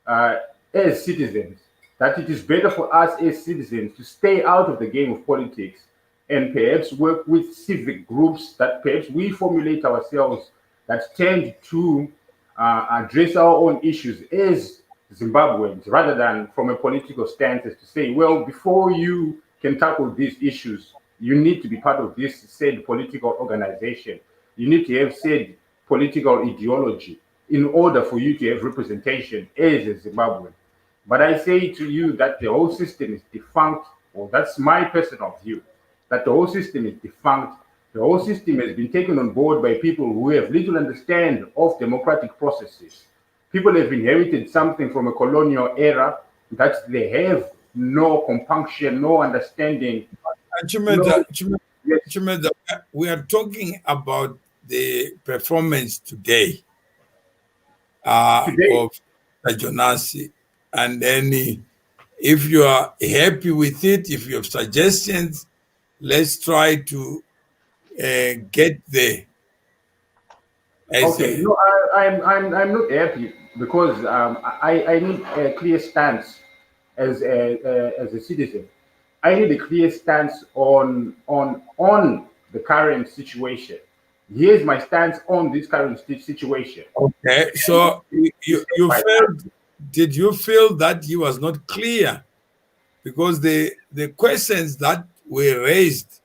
uh, as citizens, that it is better for us as citizens to stay out of the game of politics and perhaps work with civic groups that perhaps we formulate ourselves that tend to address our own issues as Zimbabweans rather than from a political stance as to say, well, before you can tackle these issues, you need to be part of this said political organization. You need to have said political ideology in order for you to have representation as a Zimbabwean. But I say to you that the whole system is defunct, or that's my personal view, that the whole system is defunct. The whole system has been taken on board by people who have little understand of democratic processes. People have inherited something from a colonial era that they have no compunction, no understanding. Chimeda, Yes. Chimeda, we are talking about the performance today Today, of Jonasi. And then if you are happy with it, if you have suggestions, let's try to get there. okay, no, I'm not happy because I need a clear stance as a citizen. I need a clear stance on the current situation. Here's my stance on this current situation. Okay, so you felt, did you feel that he was not clear? Because the questions that were raised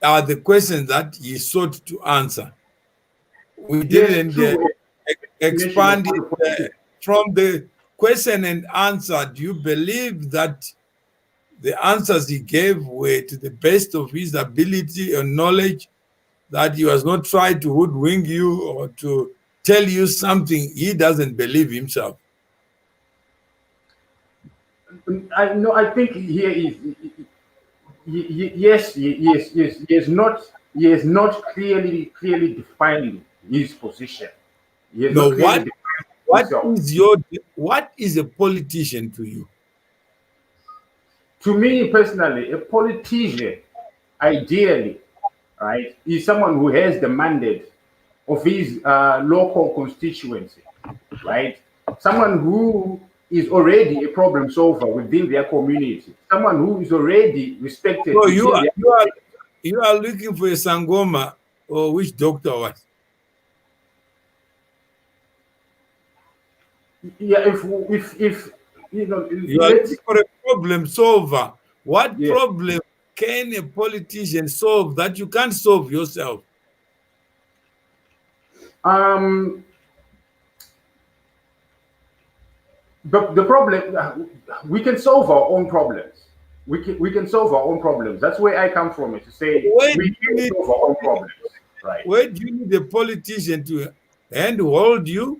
are the questions that he sought to answer. We Yes, didn't true. Definition of expand it politics. from the question and answer. Do you believe that the answers he gave were to the best of his ability and knowledge, that he was not trying to hoodwink you or to tell you something he doesn't believe himself? I no, I think here is yes, yes. He has not clearly defined his position. He has No, not clearly defined himself. what is a politician to you? To me personally, a politician, ideally, right, is someone who has the mandate of his local constituency, right? Someone who is already a problem solver within their community. Someone who is already respected So within their community. you are looking for a Sangoma, or which doctor was? Yeah, if you know, You are let's looking for a problem solver. What yeah. problem can a politician solve that you can't solve yourself? The problem, we can solve our own problems. We can solve our own problems. That's where I come from. To say we can solve our own problems, right? Where do you need a politician to handhold you,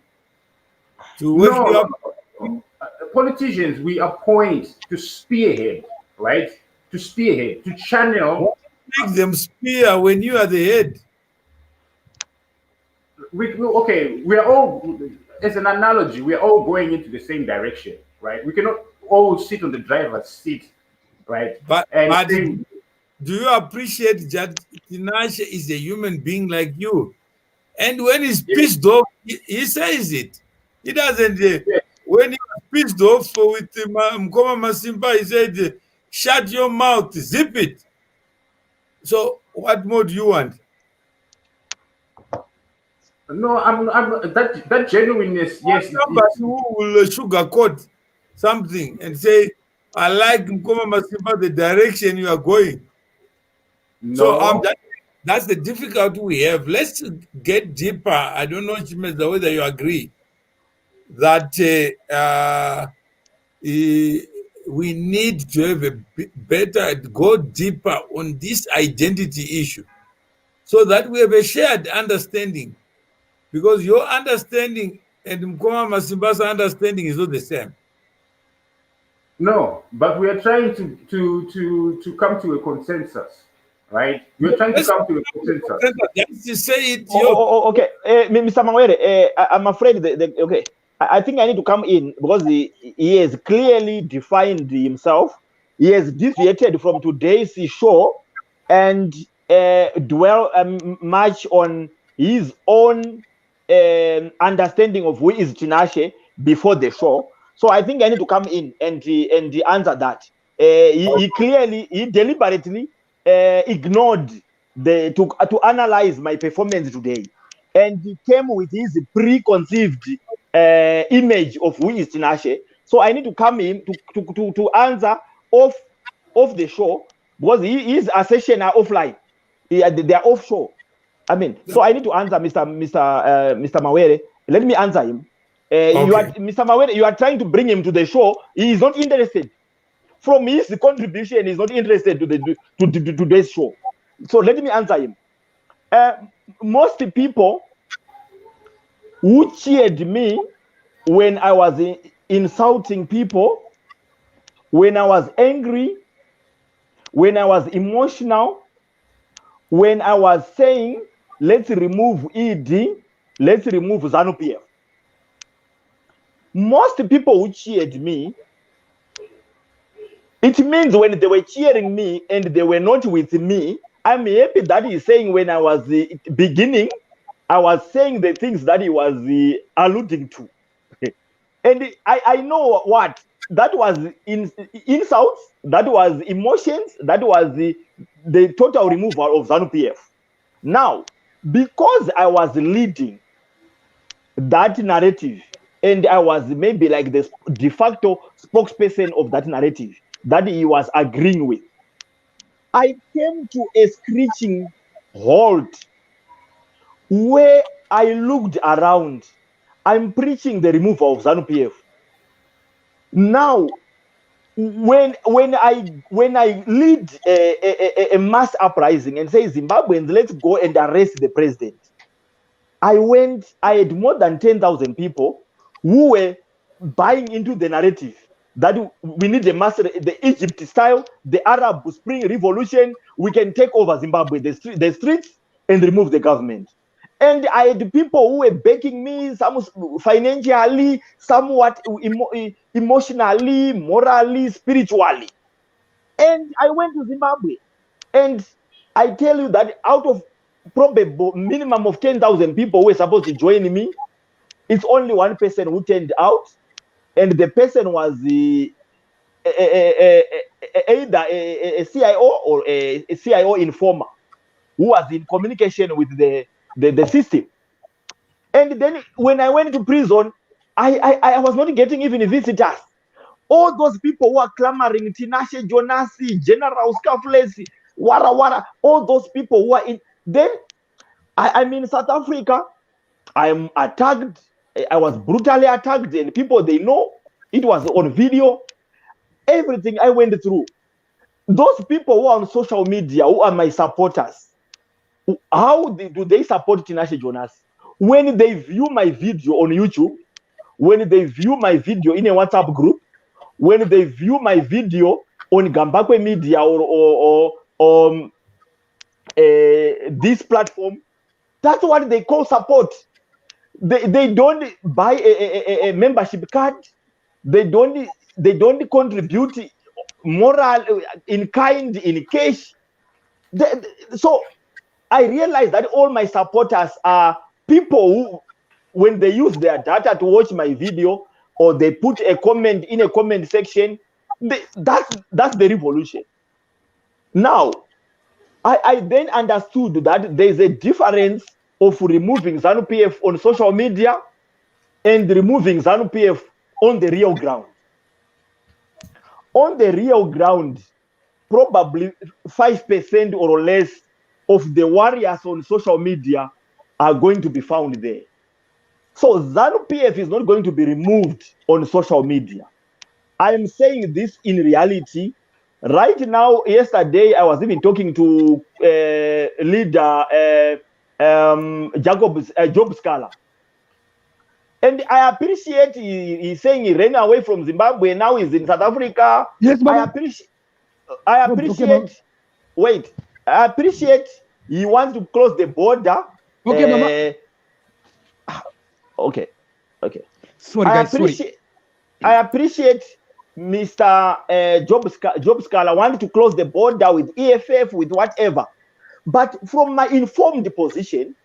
to wake you No, up? politicians we appoint to spearhead, right? To spearhead, to channel. What makes them spear when you are the head? Okay, we are all, as an analogy, we are all going into the same direction, right? We cannot all sit on the driver's seat, right? But Say, do you appreciate that Tinashe is a human being like you? And when he's pissed off, he says it. He doesn't. When he was pissed off with Mkoma Masimba, he said, "Shut your mouth, zip it." So, what more do you want? no, I'm that genuineness. Yes, Somebody who will sugarcoat something and say, "I like Mkoma Masimba, the direction you are going." So, no. that's the difficulty we have. Let's get deeper. I don't know, Chimeza, whether you agree that we need to have a better, go deeper on this identity issue so that we have a shared understanding, because your understanding and Mkoma Masimba's understanding is not the same. No, but we are trying to come to a consensus, right? We are trying to come to a consensus. Just say it. Okay, Mr. Mawere, I'm afraid okay. I think I need to come in because he has clearly defined himself. He has deviated from today's show and dwell much on his own understanding of who is Tinashe before the show. So I think I need to come in and answer that. He clearly, he deliberately ignored to analyze my performance today, and he came with his preconceived image of who is Tinashe. So I need to come in to answer off the show, because his assertion are offline. They are offshore. I mean, so I need to answer Mr. Mawere. Let me answer him. Mr. Mawere, you are trying to bring him to the show. He is not interested. From his contribution, he is not interested to today's show. So let me answer him. Most people who cheered me when I was insulting people, when I was angry, when I was emotional, when I was saying, let's remove ED, let's remove ZANU-PF. Most people who cheered me, it means when they were cheering me and they were not with me, I'm happy that he's saying when I was beginning, I was saying the things that he was alluding to. And I know what, that was insults, that was emotions, that was the total removal of ZANU-PF. Now, because I was leading that narrative, and I was maybe like the de facto spokesperson of that narrative that he was agreeing with, I came to a screeching halt where I looked around. I'm preaching the removal of ZANU-PF. Now, when I lead a mass uprising and say, Zimbabweans, let's go and arrest the president, I had more than 10,000 people who were buying into the narrative that we need the Egypt style, the Arab Spring Revolution, we can take over Zimbabwe, the streets, and remove the government. And I had people who were backing me, some financially, somewhat emotionally, morally, spiritually. And I went to Zimbabwe. And I tell you that out of probably minimum of 10,000 people who were supposed to join me, it's only one person who turned out. and the person was either a CIO or a CIO informer who was in communication with the system. And then when I went to prison, I was not getting even visitors. All those people who are clamoring, Tinashe Jonasi, General Scaflesi, Wara, all those people who are in. Then I'm in South Africa. I'm attacked. I was brutally attacked, and people, they know it was on video. Everything I went through. Those people who are on social media, who are my supporters, how do they support Tinashe Jonasi? When they view my video on YouTube, when they view my video in a WhatsApp group, when they view my video on Gambakwe Media or this platform, that's what they call support. They don't buy a membership card. They don't contribute moral in kind, in cash. So I realized that all my supporters are people who, when they use their data to watch my video or they put a comment in a comment section, that's the revolution. Now, I then understood that there's a difference of removing ZANU-PF on social media and removing ZANU-PF on the real ground. On the real ground, probably 5% or less of the warriors on social media are going to be found there. So ZANU-PF is not going to be removed on social media. I am saying this in reality. Right now, yesterday, I was even talking to leader Job Scala. And I appreciate he's saying he ran away from Zimbabwe, now he's in South Africa. Yes, I appreciate, wait, I appreciate he wants to close the border. Okay, Okay. Sorry, guys, I appreciate Mr. Job Scala wanted to close the border with EFF, with whatever. But from my informed position,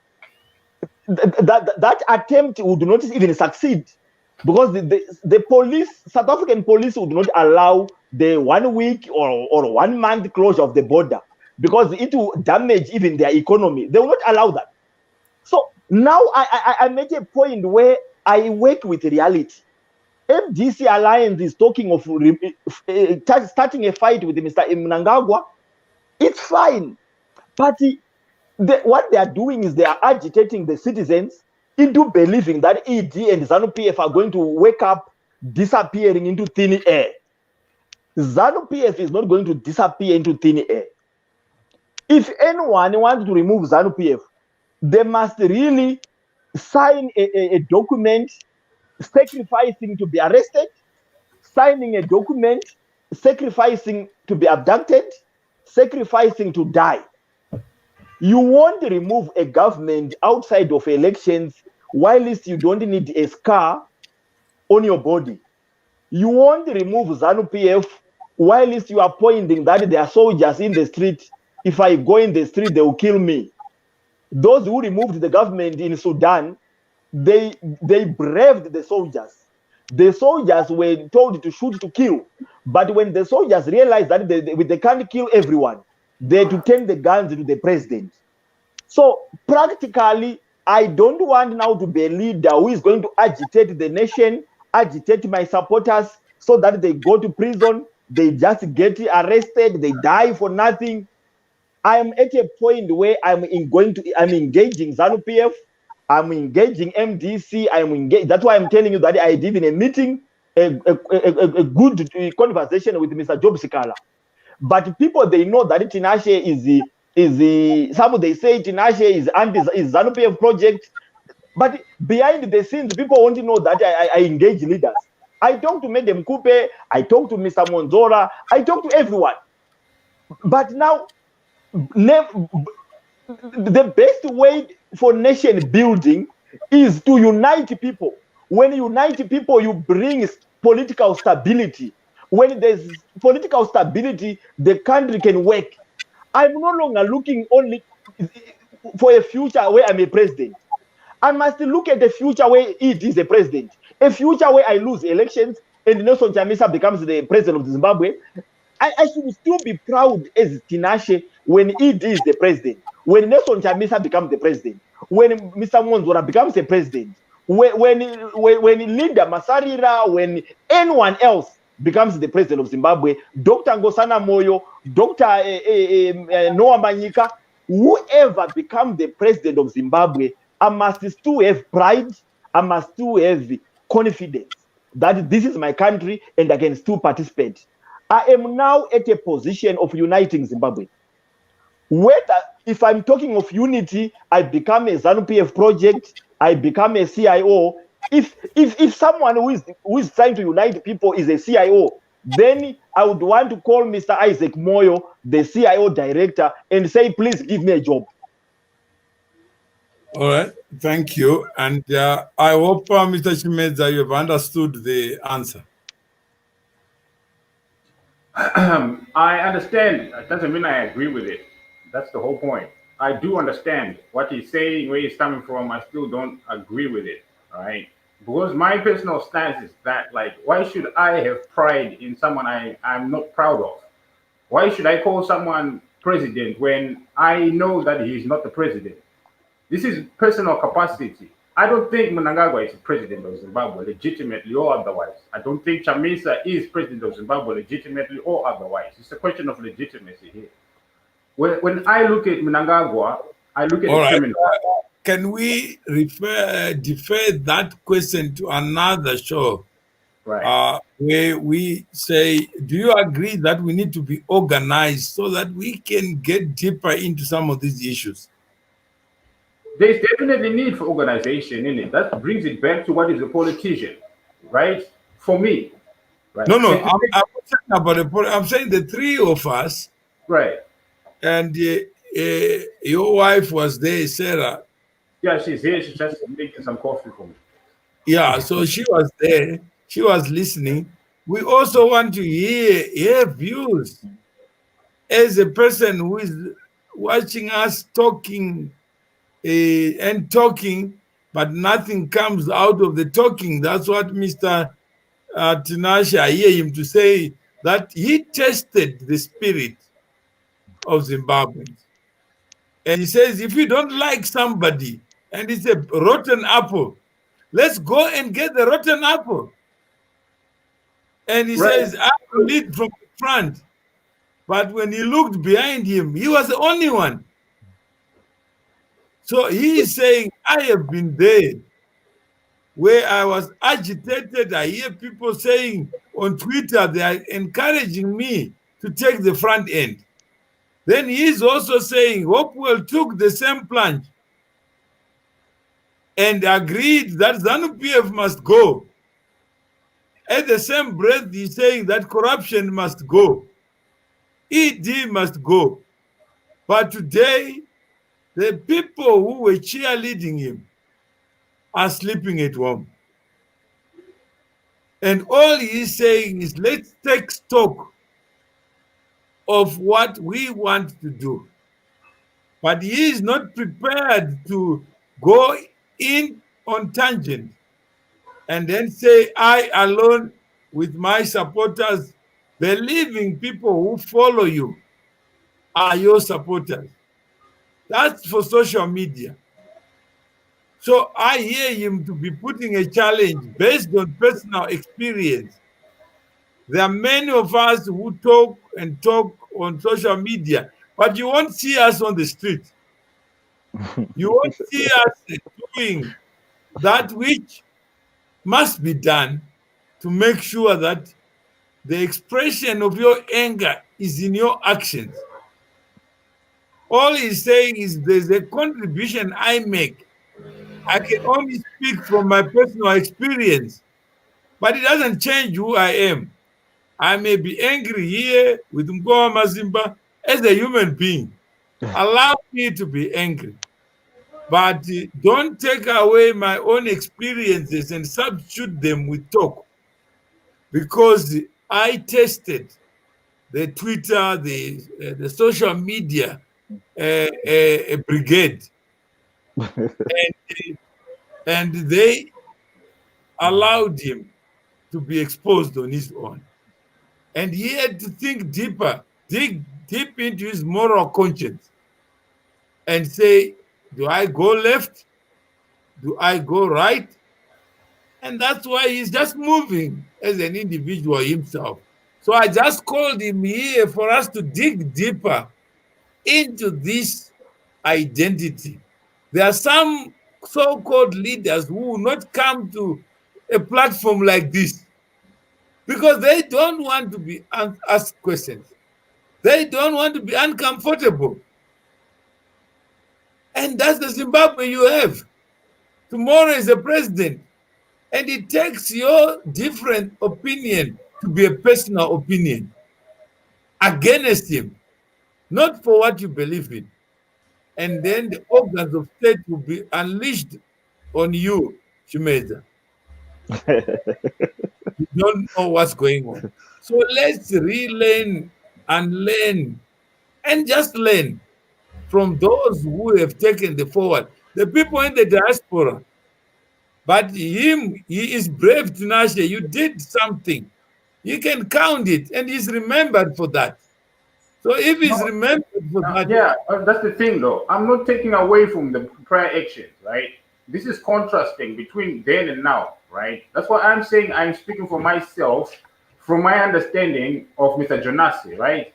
that attempt would not even succeed, because the police, South African police, would not allow the 1 week or 1 month closure of the border, because it will damage even their economy. They will not allow that. So now I'm at a point where I work with reality. FDC Alliance is talking of starting a fight with Mr. Mnangagwa. It's fine. But what they are doing is they are agitating the citizens into believing that ED and ZANU-PF are going to wake up disappearing into thin air. ZANU-PF is not going to disappear into thin air. If anyone wants to remove ZANU-PF, they must really sign a document sacrificing to be arrested, signing a document sacrificing to be abducted, sacrificing to die. You won't remove a government outside of elections whilst you don't need a scar on your body. You won't remove ZANU-PF whilst you are pointing that there are soldiers in the street. If I go in the street, they will kill me. Those who removed the government in Sudan, they braved the soldiers. The soldiers were told to shoot to kill. But when the soldiers realized that they can't kill everyone, they had to turn the guns to the president. So practically, I don't want now to be a leader who is going to agitate the nation, agitate my supporters, so that they go to prison, they just get arrested, they die for nothing. I am at a point where I'm engaging ZANU-PF, I'm engaging MDC, I'm engaged. That's why I'm telling you that I did in a meeting, a good conversation with Mr. Job Scala. But people, they know that Tinashe is some they say Tinashe is ZANU-PF project. But behind the scenes, people want to know that I engage leaders. I talk to Madam Kupe, I talk to Mr. Monzora, I talk to everyone. But now, the best way for nation building is to unite people. When you unite people, you bring political stability. When there's political stability, the country can work. I'm no longer looking only for a future where I'm a president. I must look at the future where it is a president. A future where I lose elections and Nelson Chamisa becomes the president of Zimbabwe. I should still be proud as Tinashe when it is the president. When Nelson Chamisa becomes the president. When Mr. Monzora becomes the president. When Linda Masarira, when anyone else becomes the president of Zimbabwe, Dr. Ngosana Moyo, Dr. Noah Manyika, whoever becomes the president of Zimbabwe, I must still have pride, I must still have confidence that this is my country and I can still participate. I am now at a position of uniting Zimbabwe. Whether, if I'm talking of unity, I become a ZANU-PF project, I become a CIO. If someone who is trying to unite people is a CIO, then I would want to call Mr. Isaac Moyo, the CIO director, and say, please give me a job. All right, thank you. And I hope, Mr. Chimedza, you have understood the answer. I understand. It doesn't mean I agree with it. That's the whole point. I do understand what he's saying, where he's coming from. I still don't agree with it, all right? Because my personal stance is that, like, why should I have pride in someone I'm not proud of? Why should I call someone president when I know that he's not the president? This is personal capacity. I don't think Mnangagwa is president of Zimbabwe, legitimately or otherwise. I don't think Chamisa is president of Zimbabwe, legitimately or otherwise. It's a question of legitimacy here. When I look at Mnangagwa, I look at the criminal. Can we defer that question to another show? Right. Where we say, do you agree that we need to be organized so that we can get deeper into some of these issues? There's definitely need for organization in it. That brings it back to what is a politician, right? For me, right? No, I'm saying about I'm saying the three of us, right? And your wife was there, Sarah. Yeah, she's here. She's just making some coffee for me. Yeah, so she was there. She was listening. We also want to hear her views as a person who is watching us talking and talking, but nothing comes out of the talking. That's what Mr. Tinashe, I hear him to say that he tested the spirit of Zimbabweans. And he says, if you don't like somebody and it's a rotten apple, let's go and get the rotten apple. And he says, I will lead from the front. But when he looked behind him, he was the only one. So he is saying, I have been there where I was agitated. I hear people saying on Twitter, they are encouraging me to take the front end. Then he is also saying, Hopewell took the same plunge and agreed that ZANU-PF must go. At the same breath, he's saying that corruption must go. ED must go. But today, the people who were cheerleading him are sleeping at home. And all he's saying is, let's take stock of what we want to do. But he is not prepared to go in on tangent and then say, I alone with my supporters, believing people who follow you are your supporters. That's for social media. So I hear him to be putting a challenge based on personal experience. There are many of us who talk and talk on social media, but you won't see us on the street. You won't see us doing that which must be done to make sure that the expression of your anger is in your actions. All he's saying is there's a contribution I make. I can only speak from my personal experience, but it doesn't change who I am. I may be angry here with Mkoa Mazimba as a human being. Allow me to be angry. But don't take away my own experiences and substitute them with talk. Because I tested the Twitter, the social media brigade. And and they allowed him to be exposed on his own. And he had to think deeper, dig deep into his moral conscience and say, do I go left? Do I go right? And that's why he's just moving as an individual himself. So I just called him here for us to dig deeper into this identity. There are some so-called leaders who will not come to a platform like this because they don't want to be asked questions. They don't want to be uncomfortable. And that's the Zimbabwe you have. Tomorrow is the president. And it takes your different opinion to be a personal opinion against him, not for what you believe in. And then the organs of state will be unleashed on you, Shumeza. You don't know what's going on. So let's relearn and learn and just learn from those who have taken the forward. The people in the diaspora. But him, he is brave, Tinashe. You did something. You can count it, and he's remembered for that. So if he's remembered for that... Yeah, that's the thing, though. I'm not taking away from the prior actions, right? This is contrasting between then and now, right? That's why I'm saying I'm speaking for myself from my understanding of Mr. Jonasi, right?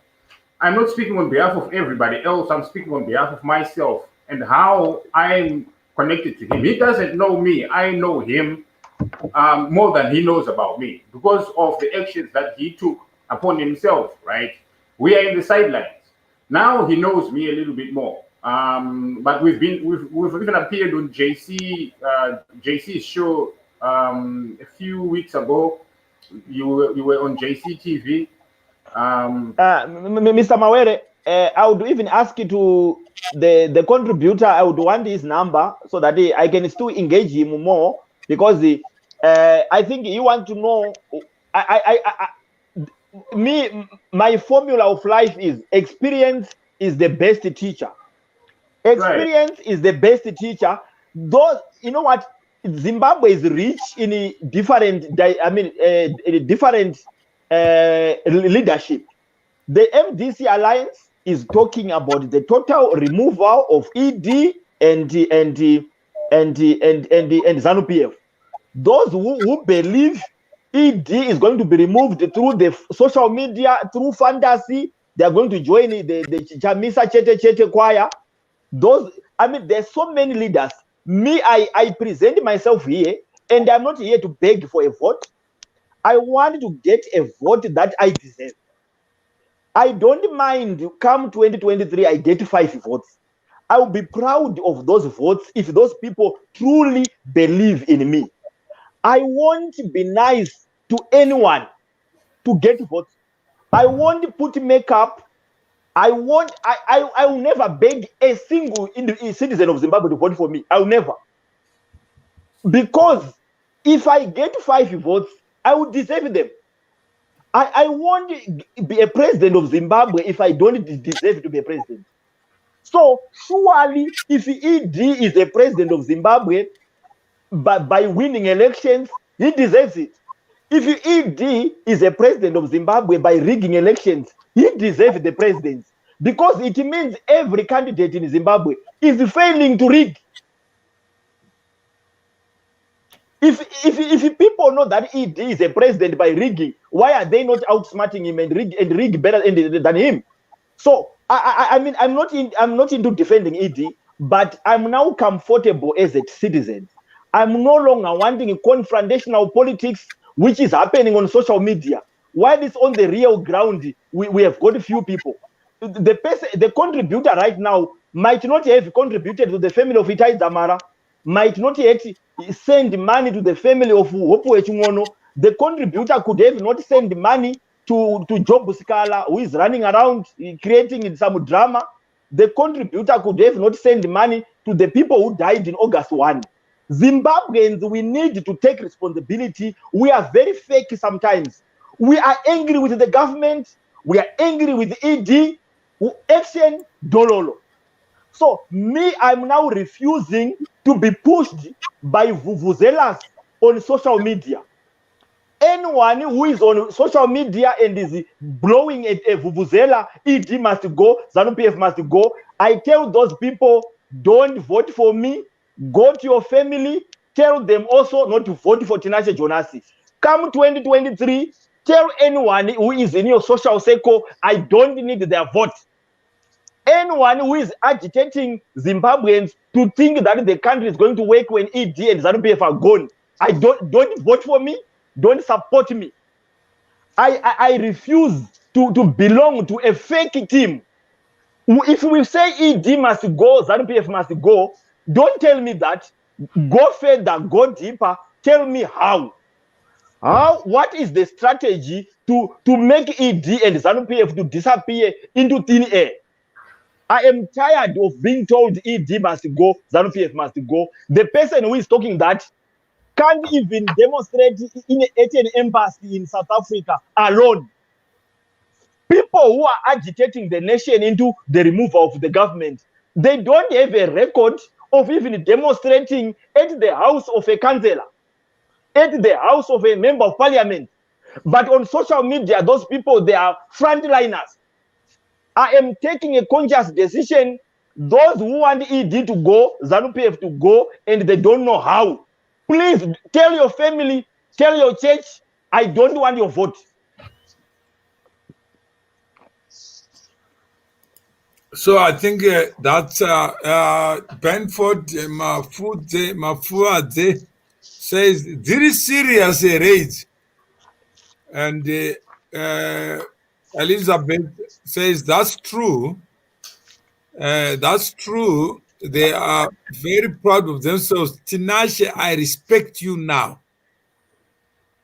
I'm not speaking on behalf of everybody else. I'm speaking on behalf of myself and how I'm connected to him. He doesn't know me. I know him more than he knows about me because of the actions that he took upon himself, right? We are in the sidelines. Now he knows me a little bit more. But we've even appeared on JC's show a few weeks ago. You were on JC TV. Mr. Mawere, I would even ask you to the contributor. I would want his number so that I can still engage him more because I think you want to know. My formula of life is experience is the best teacher. Experience is the best teacher. Those, you know what, Zimbabwe is rich in different, different leadership. The MDC Alliance is talking about the total removal of ED and ZANU-PF. Those who believe ED is going to be removed through the social media, through fantasy, they are going to join the Chamisa Chete choir. Those, there's so many leaders. Me, I present myself here, and I'm not here to beg for a vote. I want to get a vote that I deserve. I don't mind, come 2023, I get 5 votes. I will be proud of those votes if those people truly believe in me. I won't be nice to anyone to get votes. I won't put makeup. I will never beg a single citizen of Zimbabwe to vote for me. I will never. Because if I get 5 votes, I will deserve them. I won't be a president of Zimbabwe if I don't deserve to be a president. So surely, if ED is a president of Zimbabwe, but by winning elections, he deserves it. If ED is a president of Zimbabwe by rigging elections, he deserves the presidency. Because it means every candidate in Zimbabwe is failing to rig. If people know that ED is a president by rigging, why are they not outsmarting him and rig better than him? So I'm not into defending ED, but I'm now comfortable as a citizen. I'm no longer wanting a confrontational politics which is happening on social media. While it's on the real ground, we have got a few people. The contributor right now might not have contributed to the family of Itai Damara, might not yet send money to the family of Hopu Echimono. The contributor could have not send money to Job Scala, who is running around creating some drama. The contributor could have not send money to the people who died in August 1. Zimbabweans, we need to take responsibility. We are very fake sometimes. We are angry with the government. We are angry with ED. Action, dololo. So me, I'm now refusing to be pushed by vuvuzelas on social media. Anyone who is on social media and is blowing a vuvuzela, ED must go, ZANU-PF must go. I tell those people, don't vote for me. Go to your family. Tell them also not to vote for Tinashe Jonasi. Come 2023, tell anyone who is in your social circle, I don't need their vote. Anyone who is agitating Zimbabweans to think that the country is going to work when ED and ZANU-PF are gone, don't vote for me, don't support me. I refuse to belong to a fake team. If we say ED must go, ZANU-PF must go, don't tell me that. Go further, go deeper. Tell me how. What is the strategy to make ED and ZANU-PF to disappear into thin air? I am tired of being told ED must go, ZANU-PF must go. The person who is talking that can't even demonstrate at an embassy in South Africa alone. People who are agitating the nation into the removal of the government, they don't have a record of even demonstrating at the house of a councillor, at the house of a member of parliament. But on social media, those people, they are frontliners. I am taking a conscious decision. Those who want ED to go, ZANU-PF to go, and they don't know how, please tell your family, tell your church, I don't want your vote. So I think that's Benford Mafuadze says this is serious rage, and Elizabeth says that's true. That's true. They are very proud of themselves. Tinashe, I respect you now.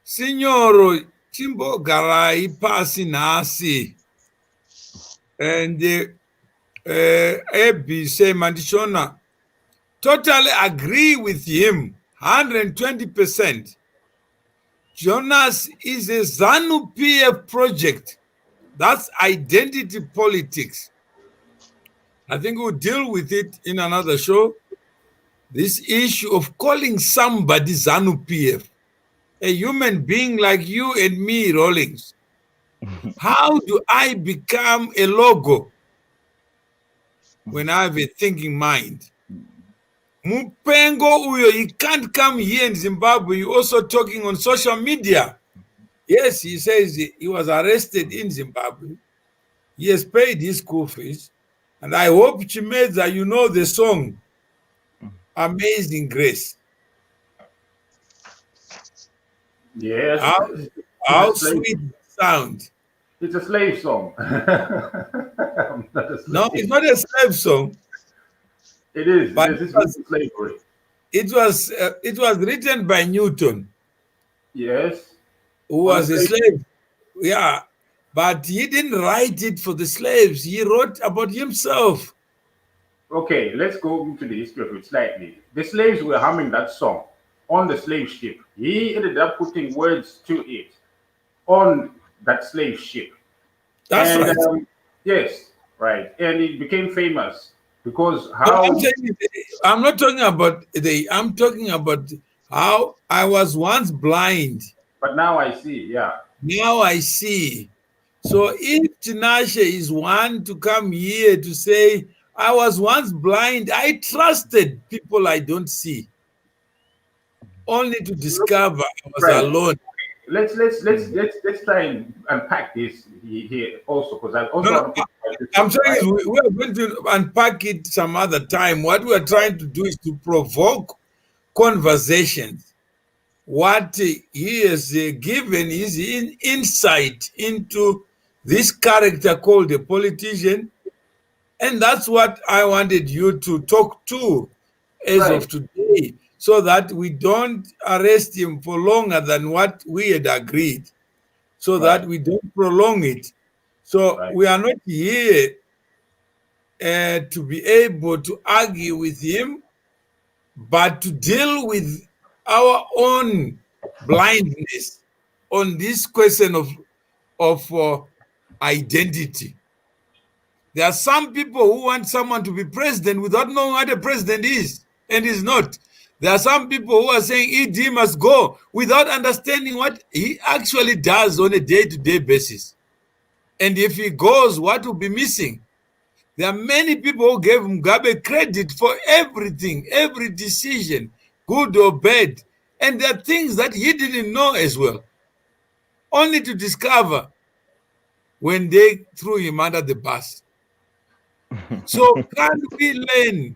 Signoro Chimbo Garai Pasi Nasi. And Ebi say Mandishona, totally agree with him, 120%. Jonas is a ZANU-PF project. That's identity politics. I think we'll deal with it in another show. This issue of calling somebody ZANU-PF, a human being like you and me, Rawlings. How do I become a logo when I have a thinking mind? Mupengo Uyo, he can't come here in Zimbabwe. You're also talking on social media. Yes, he says he was arrested in Zimbabwe. He has paid his school fees. And I hope, Chimeza, you know the song, Amazing Grace. Yes. How sweet it sound. It's a slave song. No, it's not a slave song. It is. But This is slavery. It was written by Newton. Yes. Who was a slave. Yeah. But he didn't write it for the slaves. He wrote about himself. Okay, let's go into the history of it slightly. The slaves were humming that song on the slave ship. He ended up putting words to it on that slave ship. That's right. Yes, right. And it became famous because I'm not talking about I'm talking about how I was once blind. But now I see, yeah. Now I see. So if Tinashe is one to come here to say, I was once blind, I trusted people I don't see, only to discover I was alone. Let's try and unpack this here also, because I also I'm saying we are going to unpack it some other time. What we are trying to do is to provoke conversations. What he has given is insight into this character called a politician, and that's what I wanted you to talk to as of today, so that we don't arrest him for longer than what we had agreed, so that we don't prolong it. So we are not here to be able to argue with him, but to deal with our own blindness on this question of identity. There are some people who want someone to be president without knowing what a president is and is not. There are some people who are saying ED must go without understanding what he actually does on a day-to-day basis. And if he goes, what will be missing? There are many people who gave Mugabe credit for everything, every decision, good or bad. And there are things that he didn't know as well, only to discover when they threw him under the bus. So can we learn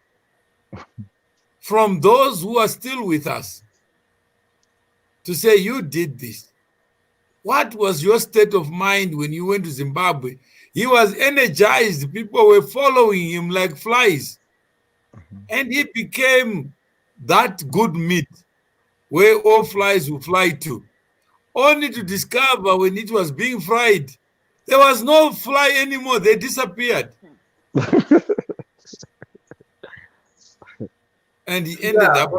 from those who are still with us to say, you did this? What was your state of mind when you went to Zimbabwe? He was energized. People were following him like flies. And he became that good meat where all flies will fly to, only to discover when it was being fried, there was no fly anymore. They disappeared. And he ended up.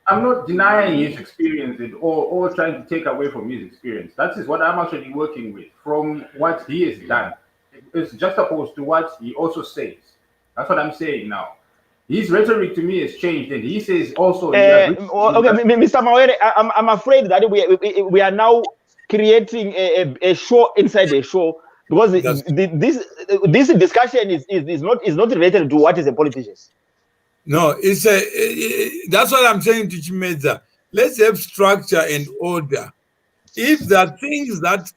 I'm not denying his experience or trying to take away from his experience. That is what I'm actually working with from what he has done. It's just opposed to what he also says. That's what I'm saying now. His rhetoric to me has changed, and he says also. Okay, Mr. Mawere, I'm afraid that we are now creating a show inside a show, because this discussion is not related to what is a politician. No, it's that's what I'm saying to Chimeza. Let's have structure and order. If there are things that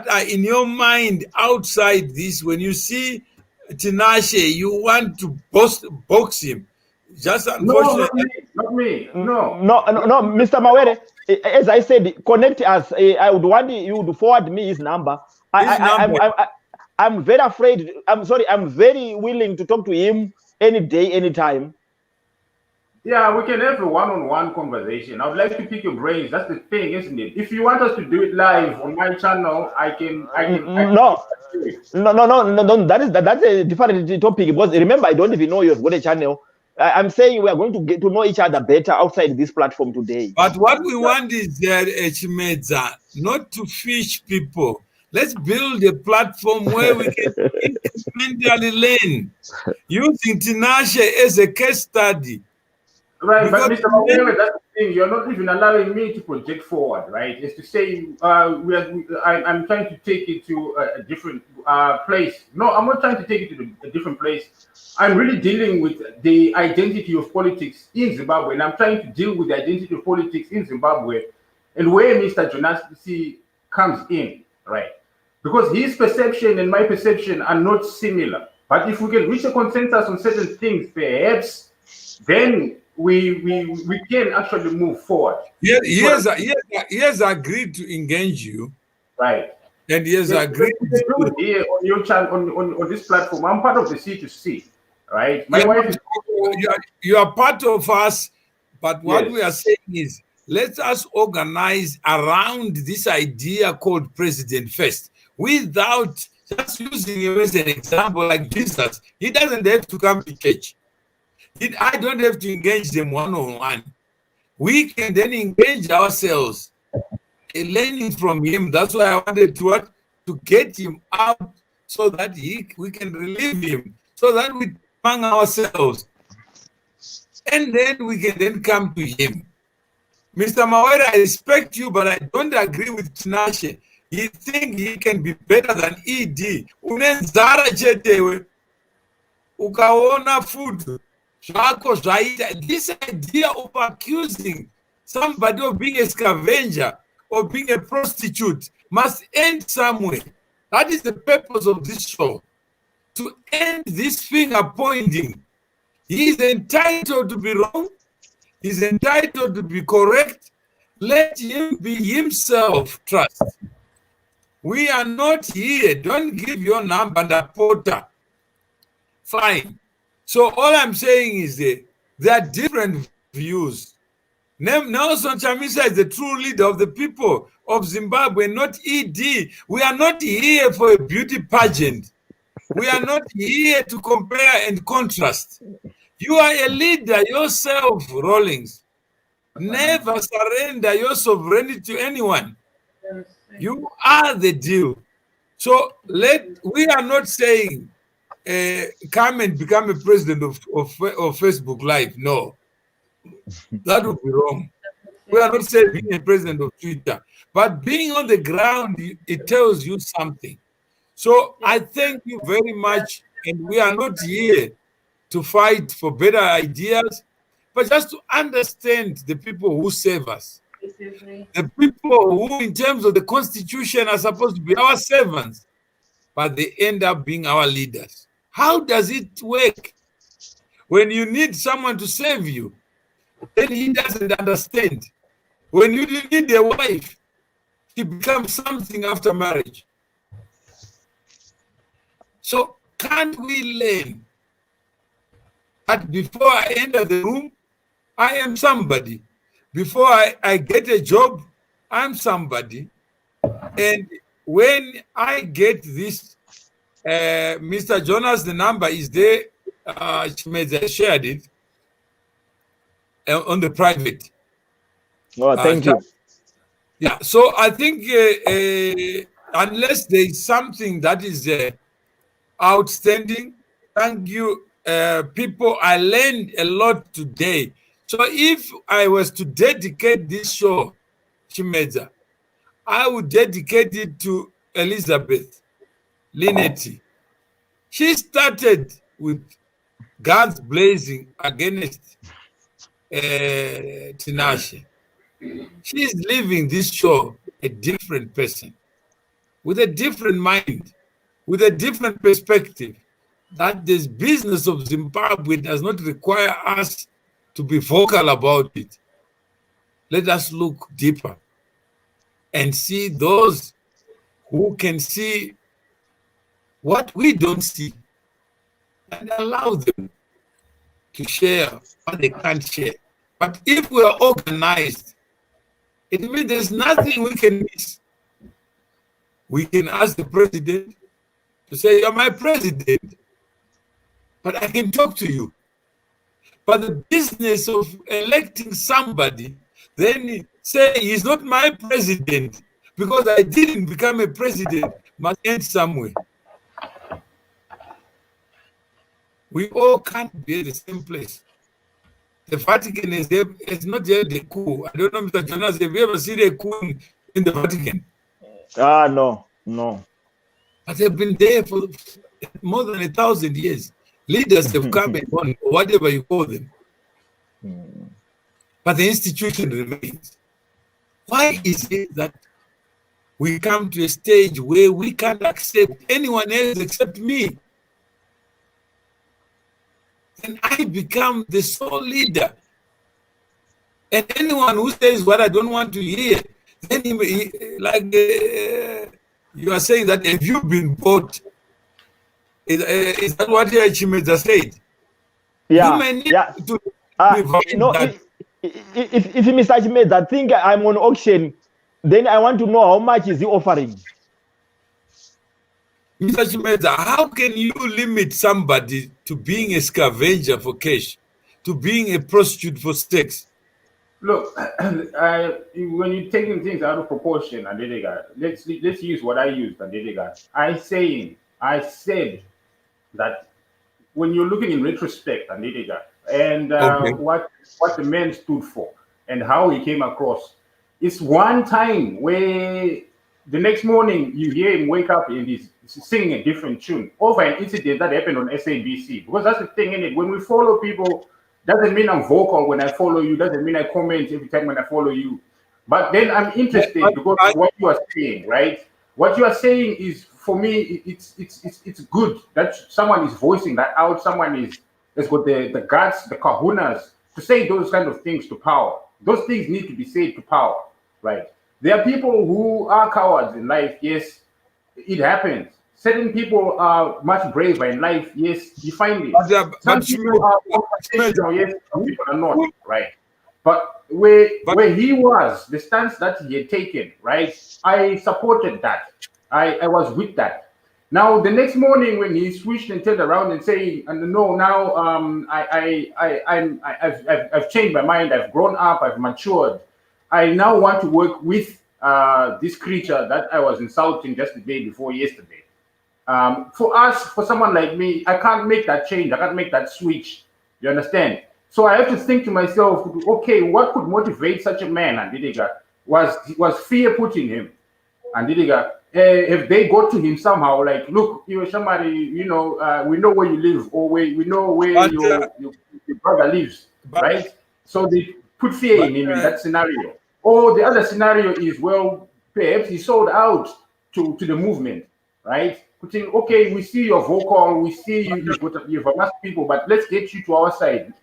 are in your mind outside this, when you see Tinashe, you want to box him. Just unfortunately. No, not me. No, Mr. Mawere, as I said, connect us. I would want you would forward me his number. I'm very afraid. I'm sorry. I'm very willing to talk to him any day, anytime. Yeah, we can have a one-on-one conversation. I would like to pick your brains. That's the thing, isn't it? If you want us to do it live on my channel, I can. No. That's a different topic. Because remember, I don't even know you've got a channel. I'm saying we are going to get to know each other better outside this platform today. But what we want is Chimeza, not to fish people. Let's build a platform where we can incrementally learn, using Tinashe as a case study. Right, but Mr. Mawere, that's the thing. You're not even allowing me to project forward, right? It's to say I'm trying to take it to a different place. No, I'm not trying to take it to a different place. I'm really dealing with the identity of politics in Zimbabwe, and I'm trying to deal with the identity of politics in Zimbabwe, and where Mr. Jonasi comes in, right? Because his perception and my perception are not similar. But if we can reach a consensus on certain things, perhaps, then we can actually move forward. He has agreed to engage you. Right. And he has agreed to do it here on your channel, on this platform. I'm part of the C2C, right? My wife is you are part of us, but what we are saying is, let us organize around this idea called President First, without just using him as an example, like Jesus. He doesn't have to come to church. I don't have to engage them one-on-one. We can then engage ourselves, learning from him. That's why I wanted to get him out, so that we can relieve him, so that we among ourselves, and then we can then come to him. Mr. Mawere, I respect you, but I don't agree with Tinashe. He think he can be better than ED. Unenzara chetewe, ukaona food. This idea of accusing somebody of being a scavenger or being a prostitute must end somewhere. That is the purpose of this show, to end this finger pointing. He is entitled to be wrong. He's entitled to be correct. Let him be himself. Trust. We are not here. Don't give your number to Porter. Fine. So all I'm saying is that there are different views. Nelson Chamisa is the true leader of the people of Zimbabwe, not ED. We are not here for a beauty pageant. We are not here to compare and contrast. You are a leader yourself, Rawlings. Never surrender your sovereignty to anyone. You are the deal. So we are not saying come and become a president of Facebook Live. No. That would be wrong. We are not saying being a president of Twitter, but being on the ground, it tells you something. So I thank you very much, and we are not here to fight for better ideas, but just to understand the people who serve us. The people who, in terms of the Constitution, are supposed to be our servants, but they end up being our leaders. How does it work? When you need someone to save you, then he doesn't understand. When you need a wife, she becomes something after marriage. So can't we learn that before I enter the room, I am somebody? Before I get a job, I'm somebody. And when I get this, Mr. Jonas, the number is there. She shared it on the private. Oh, thank you. Yeah, so I think unless there is something that is outstanding, thank you, people. I learned a lot today. So if I was to dedicate this show, Chimeza, I would dedicate it to Elizabeth Linetti. She started with guns blazing against Tinashe. She's leaving this show a different person, with a different mind, with a different perspective. That this business of Zimbabwe does not require us to be vocal about it. Let us look deeper and see those who can see what we don't see and allow them to share what they can't share. But if we are organized, it means there's nothing we can miss. We can ask the president to say, you're my president, but I can talk to you. But the business of electing somebody, then say he's not my president because I didn't become a president, must end somewhere. We all can't be at the same place. The Vatican is there, it's not yet the coup. I don't know, Mr. Jonas, have you ever seen a coup in the Vatican? No. But they've been there for more than 1,000 years. Leaders have come and gone, whatever you call them. But the institution remains. Why is it that we come to a stage where we can't accept anyone else except me? And I become the sole leader. And anyone who says what I don't want to hear, then you are saying that, have you been bought? Is that what Chimeza said? Yeah, You may need yeah. to if Mr. Chimeza think I'm on auction, then I want to know how much is he offering. Mr. Chimeza, how can you limit somebody to being a scavenger for cash, to being a prostitute for sex? Look, when you're taking things out of proportion, Adedega, let's use what I used, Adedega. I said that when you're looking in retrospect, Adedega, and Okay. what the man stood for and how he came across, it's one time where the next morning you hear him wake up and he's singing a different tune over an incident that happened on SABC. Because that's the thing in it. When we follow people, doesn't mean I'm vocal when I follow you. Doesn't mean I comment every time when I follow you. But then I'm interested because of what you are saying, right? What you are saying is, for me, it's good that someone is voicing that out. Someone has got the guts, the kahunas to say those kind of things to power. Those things need to be said to power, right? There are people who are cowards in life. Yes, it happens. Certain people are much braver in life. Yes, you find it. Some people are confrontational. Yes, some people are not. Right. But where he was, the stance that he had taken, right? I supported that. I was with that. Now the next morning when he switched and turned around and saying, "No, now I've changed my mind. I've grown up. I've matured. I now want to work with this creature that I was insulting just the day before yesterday." For someone like me, I can't make that change. I can't make that switch. You understand? So I have to think to myself, okay, what could motivate such a man? And was fear put in him? And if they got to him somehow, like, look, you're somebody, we know where you live, or we know where your brother lives, right? So they put fear in him in that scenario. Or the other scenario is, well, perhaps he sold out to the movement, right? Putting, okay, we see you're vocal, we see you've amassed people, but let's get you to our side.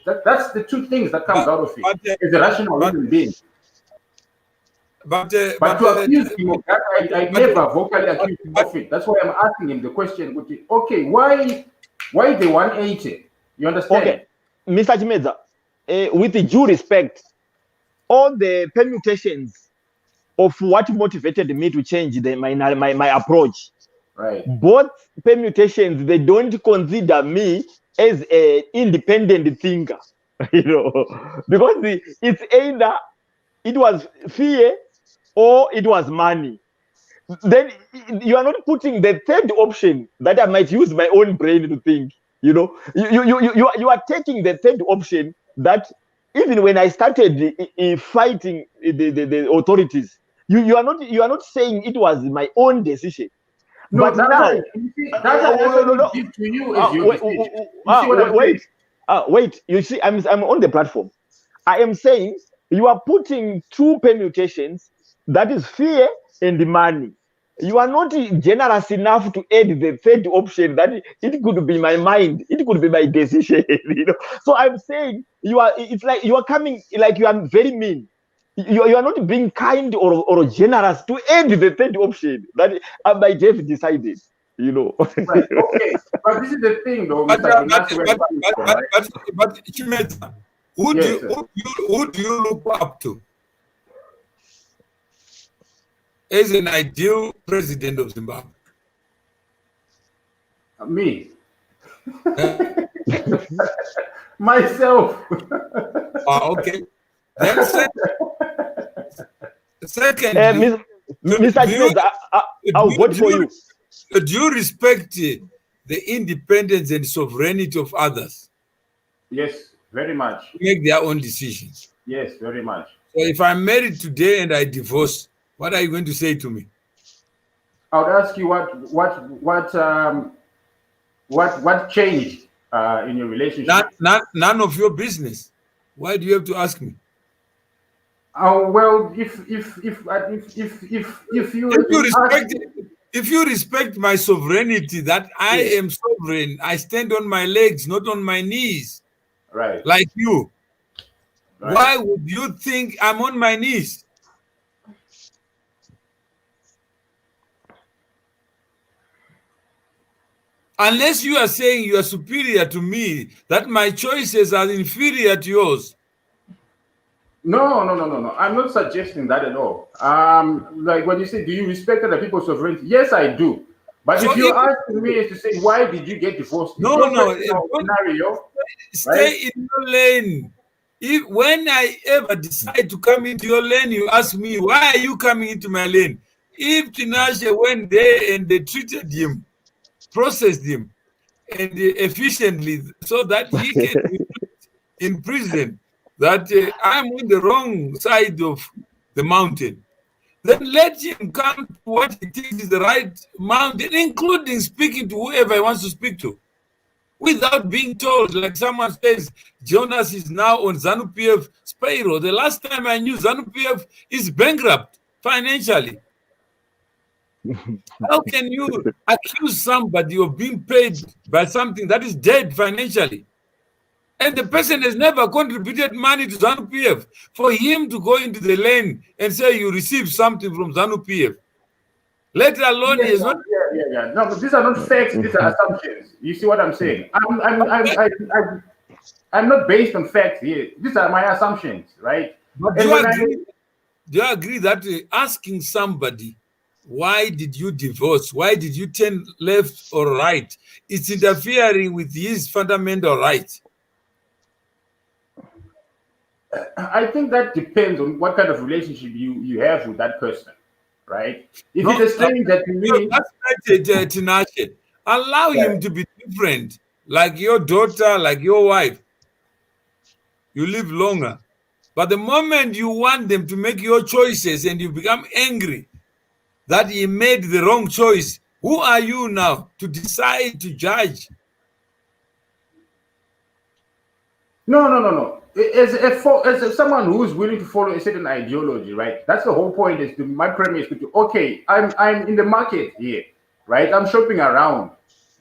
That's the two things that comes out of it. As a rational human being. But to accuse him of that, I never vocally accused him of it. That's why I'm asking him the question. Okay, why the 180? You understand? Okay, Mr. Chimeza, with due respect, all the permutations of what motivated me to change my approach, right? Both permutations, they don't consider me as an independent thinker, because it's either it was fear or it was money. Then you are not putting the third option that I might use my own brain to think. You are taking the third option that even when I started fighting the authorities, you are not saying it was my own decision. No, but now, no. Give to you as your decision. You see what I'm saying? Wait. You see, I'm on the platform. I am saying you are putting two permutations, that is fear and the money. You are not generous enough to add the third option that it could be my mind, it could be my decision. So I'm saying it's like you are coming, like you are very mean. You are not being kind or generous to add the third option that I might have decided. Right. Okay, but this is the thing, though. But Chimeza, who do you look up to as an ideal president of Zimbabwe? Me. Myself. Okay. Then second, Mr. Chimeza, I'll vote for you. Do you respect the independence and sovereignty of others? Yes, very much. Make their own decisions. Yes, very much. So if I'm married today and I divorce, what are you going to say to me? I would ask you what changed in your relationship. None of your business. Why do you have to ask me? Well, if you respect my sovereignty, that I am sovereign, I stand on my legs, not on my knees, right? Like you. Right. Why would you think I'm on my knees? Unless you are saying you are superior to me, that my choices are inferior to yours. No. I'm not suggesting that at all. Like when you say, do you respect other people's sovereignty? Yes, I do. But so if you're asking me to say, why did you get divorced? No. Scenario, stay in your lane. When I ever decide to come into your lane, you ask me, why are you coming into my lane? If Tinashe went there and they treated him, processed him, and efficiently, so that he can be in prison, that I'm on the wrong side of the mountain, then let him come to what he thinks is the right mountain, including speaking to whoever he wants to speak to, without being told, like someone says, Jonas is now on ZANU-PF payroll. The last time I knew, ZANU-PF is bankrupt financially. How can you accuse somebody of being paid by something that is dead financially? And the person has never contributed money to ZANU-PF. For him to go into the lane and say you received something from ZANU-PF, let alone he is not. Yeah. No, but these are not facts. These are assumptions. You see what I'm saying? I'm not based on facts here. These are my assumptions, right? But do you agree that asking somebody, why did you divorce? Why did you turn left or right? It's interfering with his fundamental rights. I think that depends on what kind of relationship you have with that person, right? If it's a stranger to me, that's Tinashe. Allow him to be different, like your daughter, like your wife. you live longer. But the moment you want them to make your choices and you become angry that he made the wrong choice, who are you now to decide, to judge? No. As someone who is willing to follow a certain ideology, right? That's the whole point. Is to my premise to okay, I'm in the market here, right? I'm shopping around,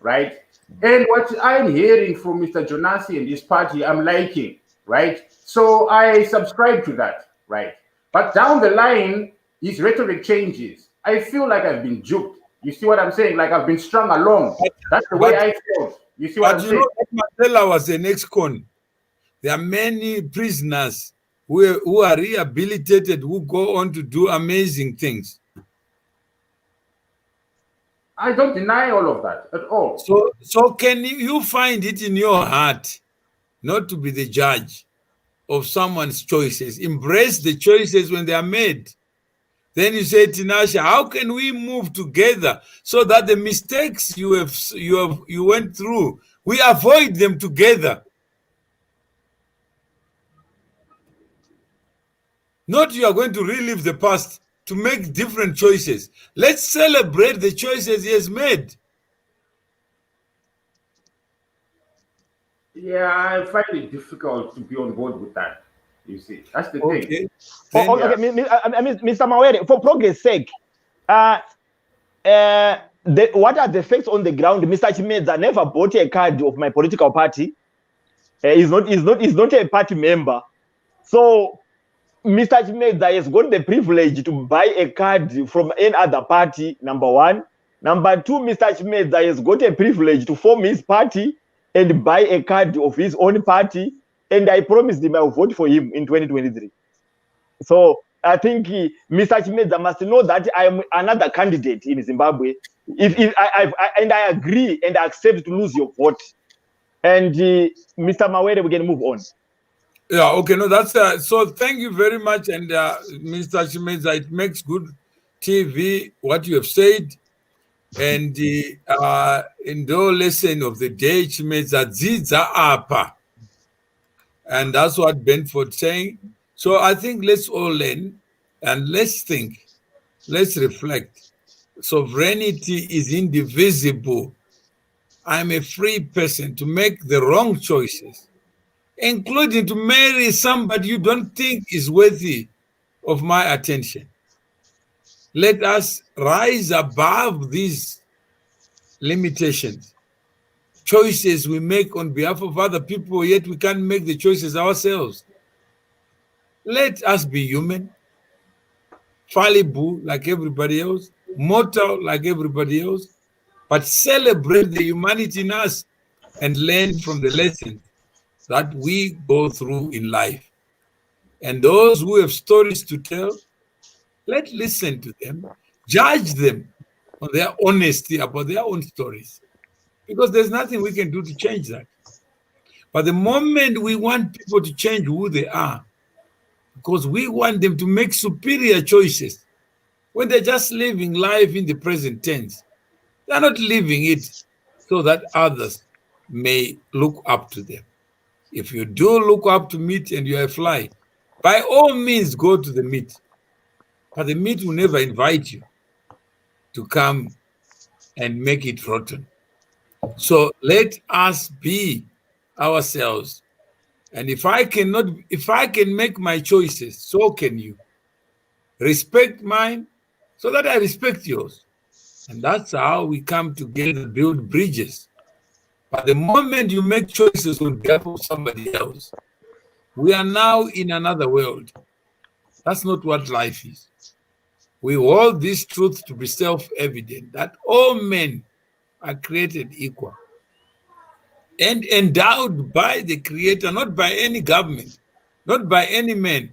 right? And what I'm hearing from Mr. Jonasi and his party, I'm liking, right? So I subscribe to that, right? But down the line, his rhetoric changes. I feel like I've been duped. You see what I'm saying? Like I've been strung along. That's the way I felt. You see what I'm But you saying? know, Mandela was an ex-con. There are many prisoners who are rehabilitated, who go on to do amazing things. I don't deny all of that at all. So can you find it in your heart not to be the judge of someone's choices? Embrace the choices when they are made. Then you say, Tinashe, how can we move together so that the mistakes you went through, we avoid them together? Not you are going to relive the past to make different choices. Let's celebrate the choices he has made. Yeah, I find it difficult to be on board with that. You see, that's the thing. Okay. Okay, Mr. Mawere, for progress' sake, what are the facts on the ground? Mr. Chimedza never bought a card of my political party. He's not a party member. So Mr. Chimedza has got the privilege to buy a card from any other party, number one. Number two, Mr. Chimedza has got a privilege to form his party and buy a card of his own party. And I promised him I'll vote for him in 2023. So I think Mr. Chimedza must know that I am another candidate in Zimbabwe. I agree and I accept to lose your vote. And Mr. Mawere, we can move on. Yeah, okay, no, that's so thank you very much. And Mr. Chimedza, it makes good TV what you have said. And in the lesson of the day, Chimedza Dzidza Apa. And that's what Benford saying. So I think let's all learn and let's think, let's reflect. Sovereignty is indivisible. I'm a free person to make the wrong choices, including to marry somebody you don't think is worthy of my attention. Let us rise above these limitations. Choices we make on behalf of other people, yet we can't make the choices ourselves. Let us be human, fallible like everybody else, mortal like everybody else, but celebrate the humanity in us and learn from the lessons that we go through in life. And those who have stories to tell, let's listen to them, judge them on their honesty about their own stories, because there's nothing we can do to change that. But the moment we want people to change who they are, because we want them to make superior choices, when they're just living life in the present tense, they're not living it so that others may look up to them. If you do look up to meat and you're a fly, by all means go to the meat. But the meat will never invite you to come and make it rotten. So let us be ourselves. And if I can make my choices, so can you. Respect mine so that I respect yours. And that's how we come together, build bridges. But the moment you make choices on behalf of somebody else, we are now in another world. That's not what life is. We hold this truth to be self-evident, that all men are created equal and endowed by the Creator, not by any government, not by any man,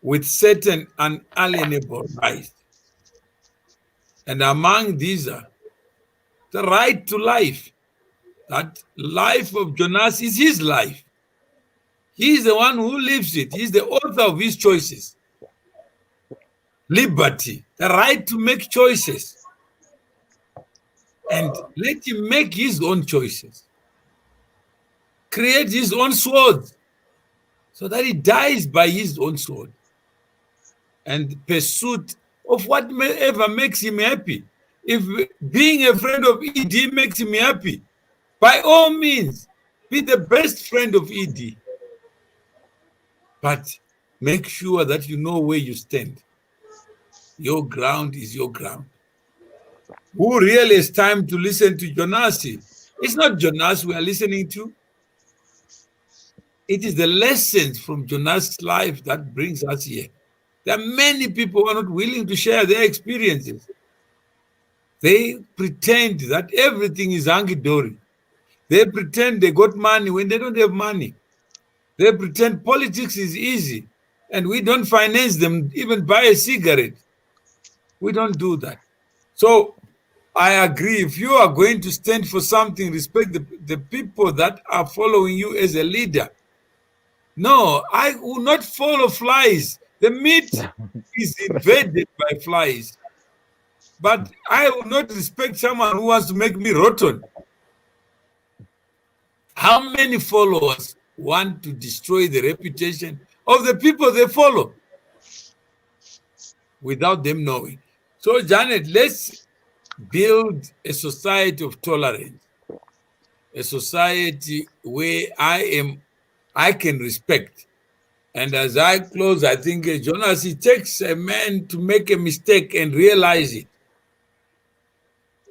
with certain unalienable rights. And among these are the right to life. That life of Jonas is his life. He is the one who lives it. He is the author of his choices. Liberty, the right to make choices. And let him make his own choices. Create his own sword. so that he dies by his own sword and pursuit of whatever makes him happy. If being a friend of ED makes him happy, by all means, be the best friend of ED. But make sure that you know where you stand. Your ground is your ground. Who really has time to listen to Jonasi? It's not Jonasi we are listening to. It is the lessons from Jonasi's life that brings us here. There are many people who are not willing to share their experiences. They pretend that everything is hunky-dory. They pretend they got money when they don't have money. They pretend politics is easy and we don't finance them, even buy a cigarette. We don't do that. So I agree. If you are going to stand for something, respect the people that are following you as a leader. No, I will not follow flies. The meat is invaded by flies. But I will not respect someone who wants to make me rotten. How many followers want to destroy the reputation of the people they follow without them knowing? So, Janet, let's build a society of tolerance, a society where I can respect. And as I close, I think Jonas, it takes a man to make a mistake and realize it.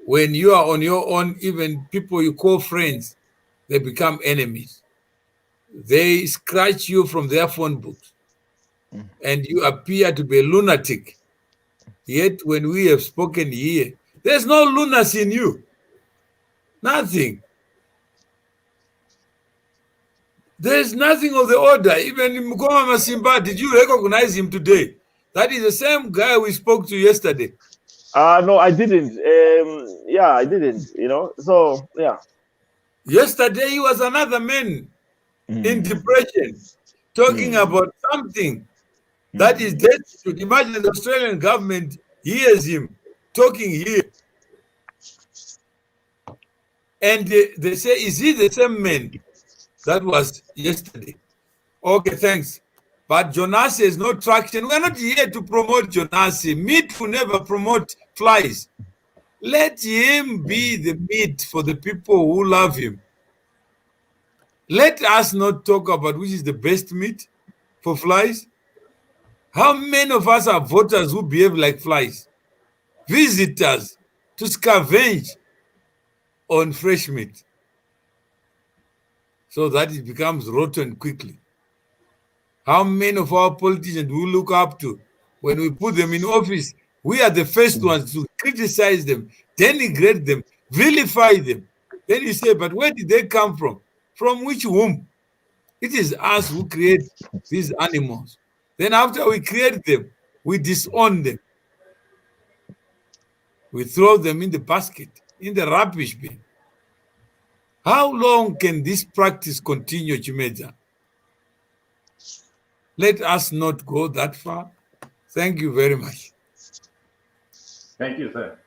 When you are on your own, even people you call friends, they become enemies. They scratch you from their phone books, and you appear to be a lunatic. Yet when we have spoken here, there's no lunacy in you. Nothing. There's nothing of the order. Even Mukoma Masimba, did you recognize him today? That is the same guy we spoke to yesterday. No, I didn't. Yeah, I didn't. So yeah. Yesterday he was another man in depression, talking about something that is destitute. Imagine the Australian government hears him talking here, and they say, "Is he the same man that was yesterday?" Okay, thanks. But Jonasi has no traction. We're not here to promote Jonasi. Meat will never promote flies. Let him be the meat for the people who love him. Let us not talk about which is the best meat for flies. How many of us are voters who behave like flies? Visitors to scavenge on fresh meat so that it becomes rotten quickly. How many of our politicians do we look up to? When we put them in office, we are the first ones to criticize them, denigrate them, vilify them. Then you say, but where did they come from? From which womb? It is us who create these animals. Then after we create them, we disown them. We throw them in the basket, in the rubbish bin. How long can this practice continue, Chimeza? Let us not go that far. Thank you very much. Thank you, sir.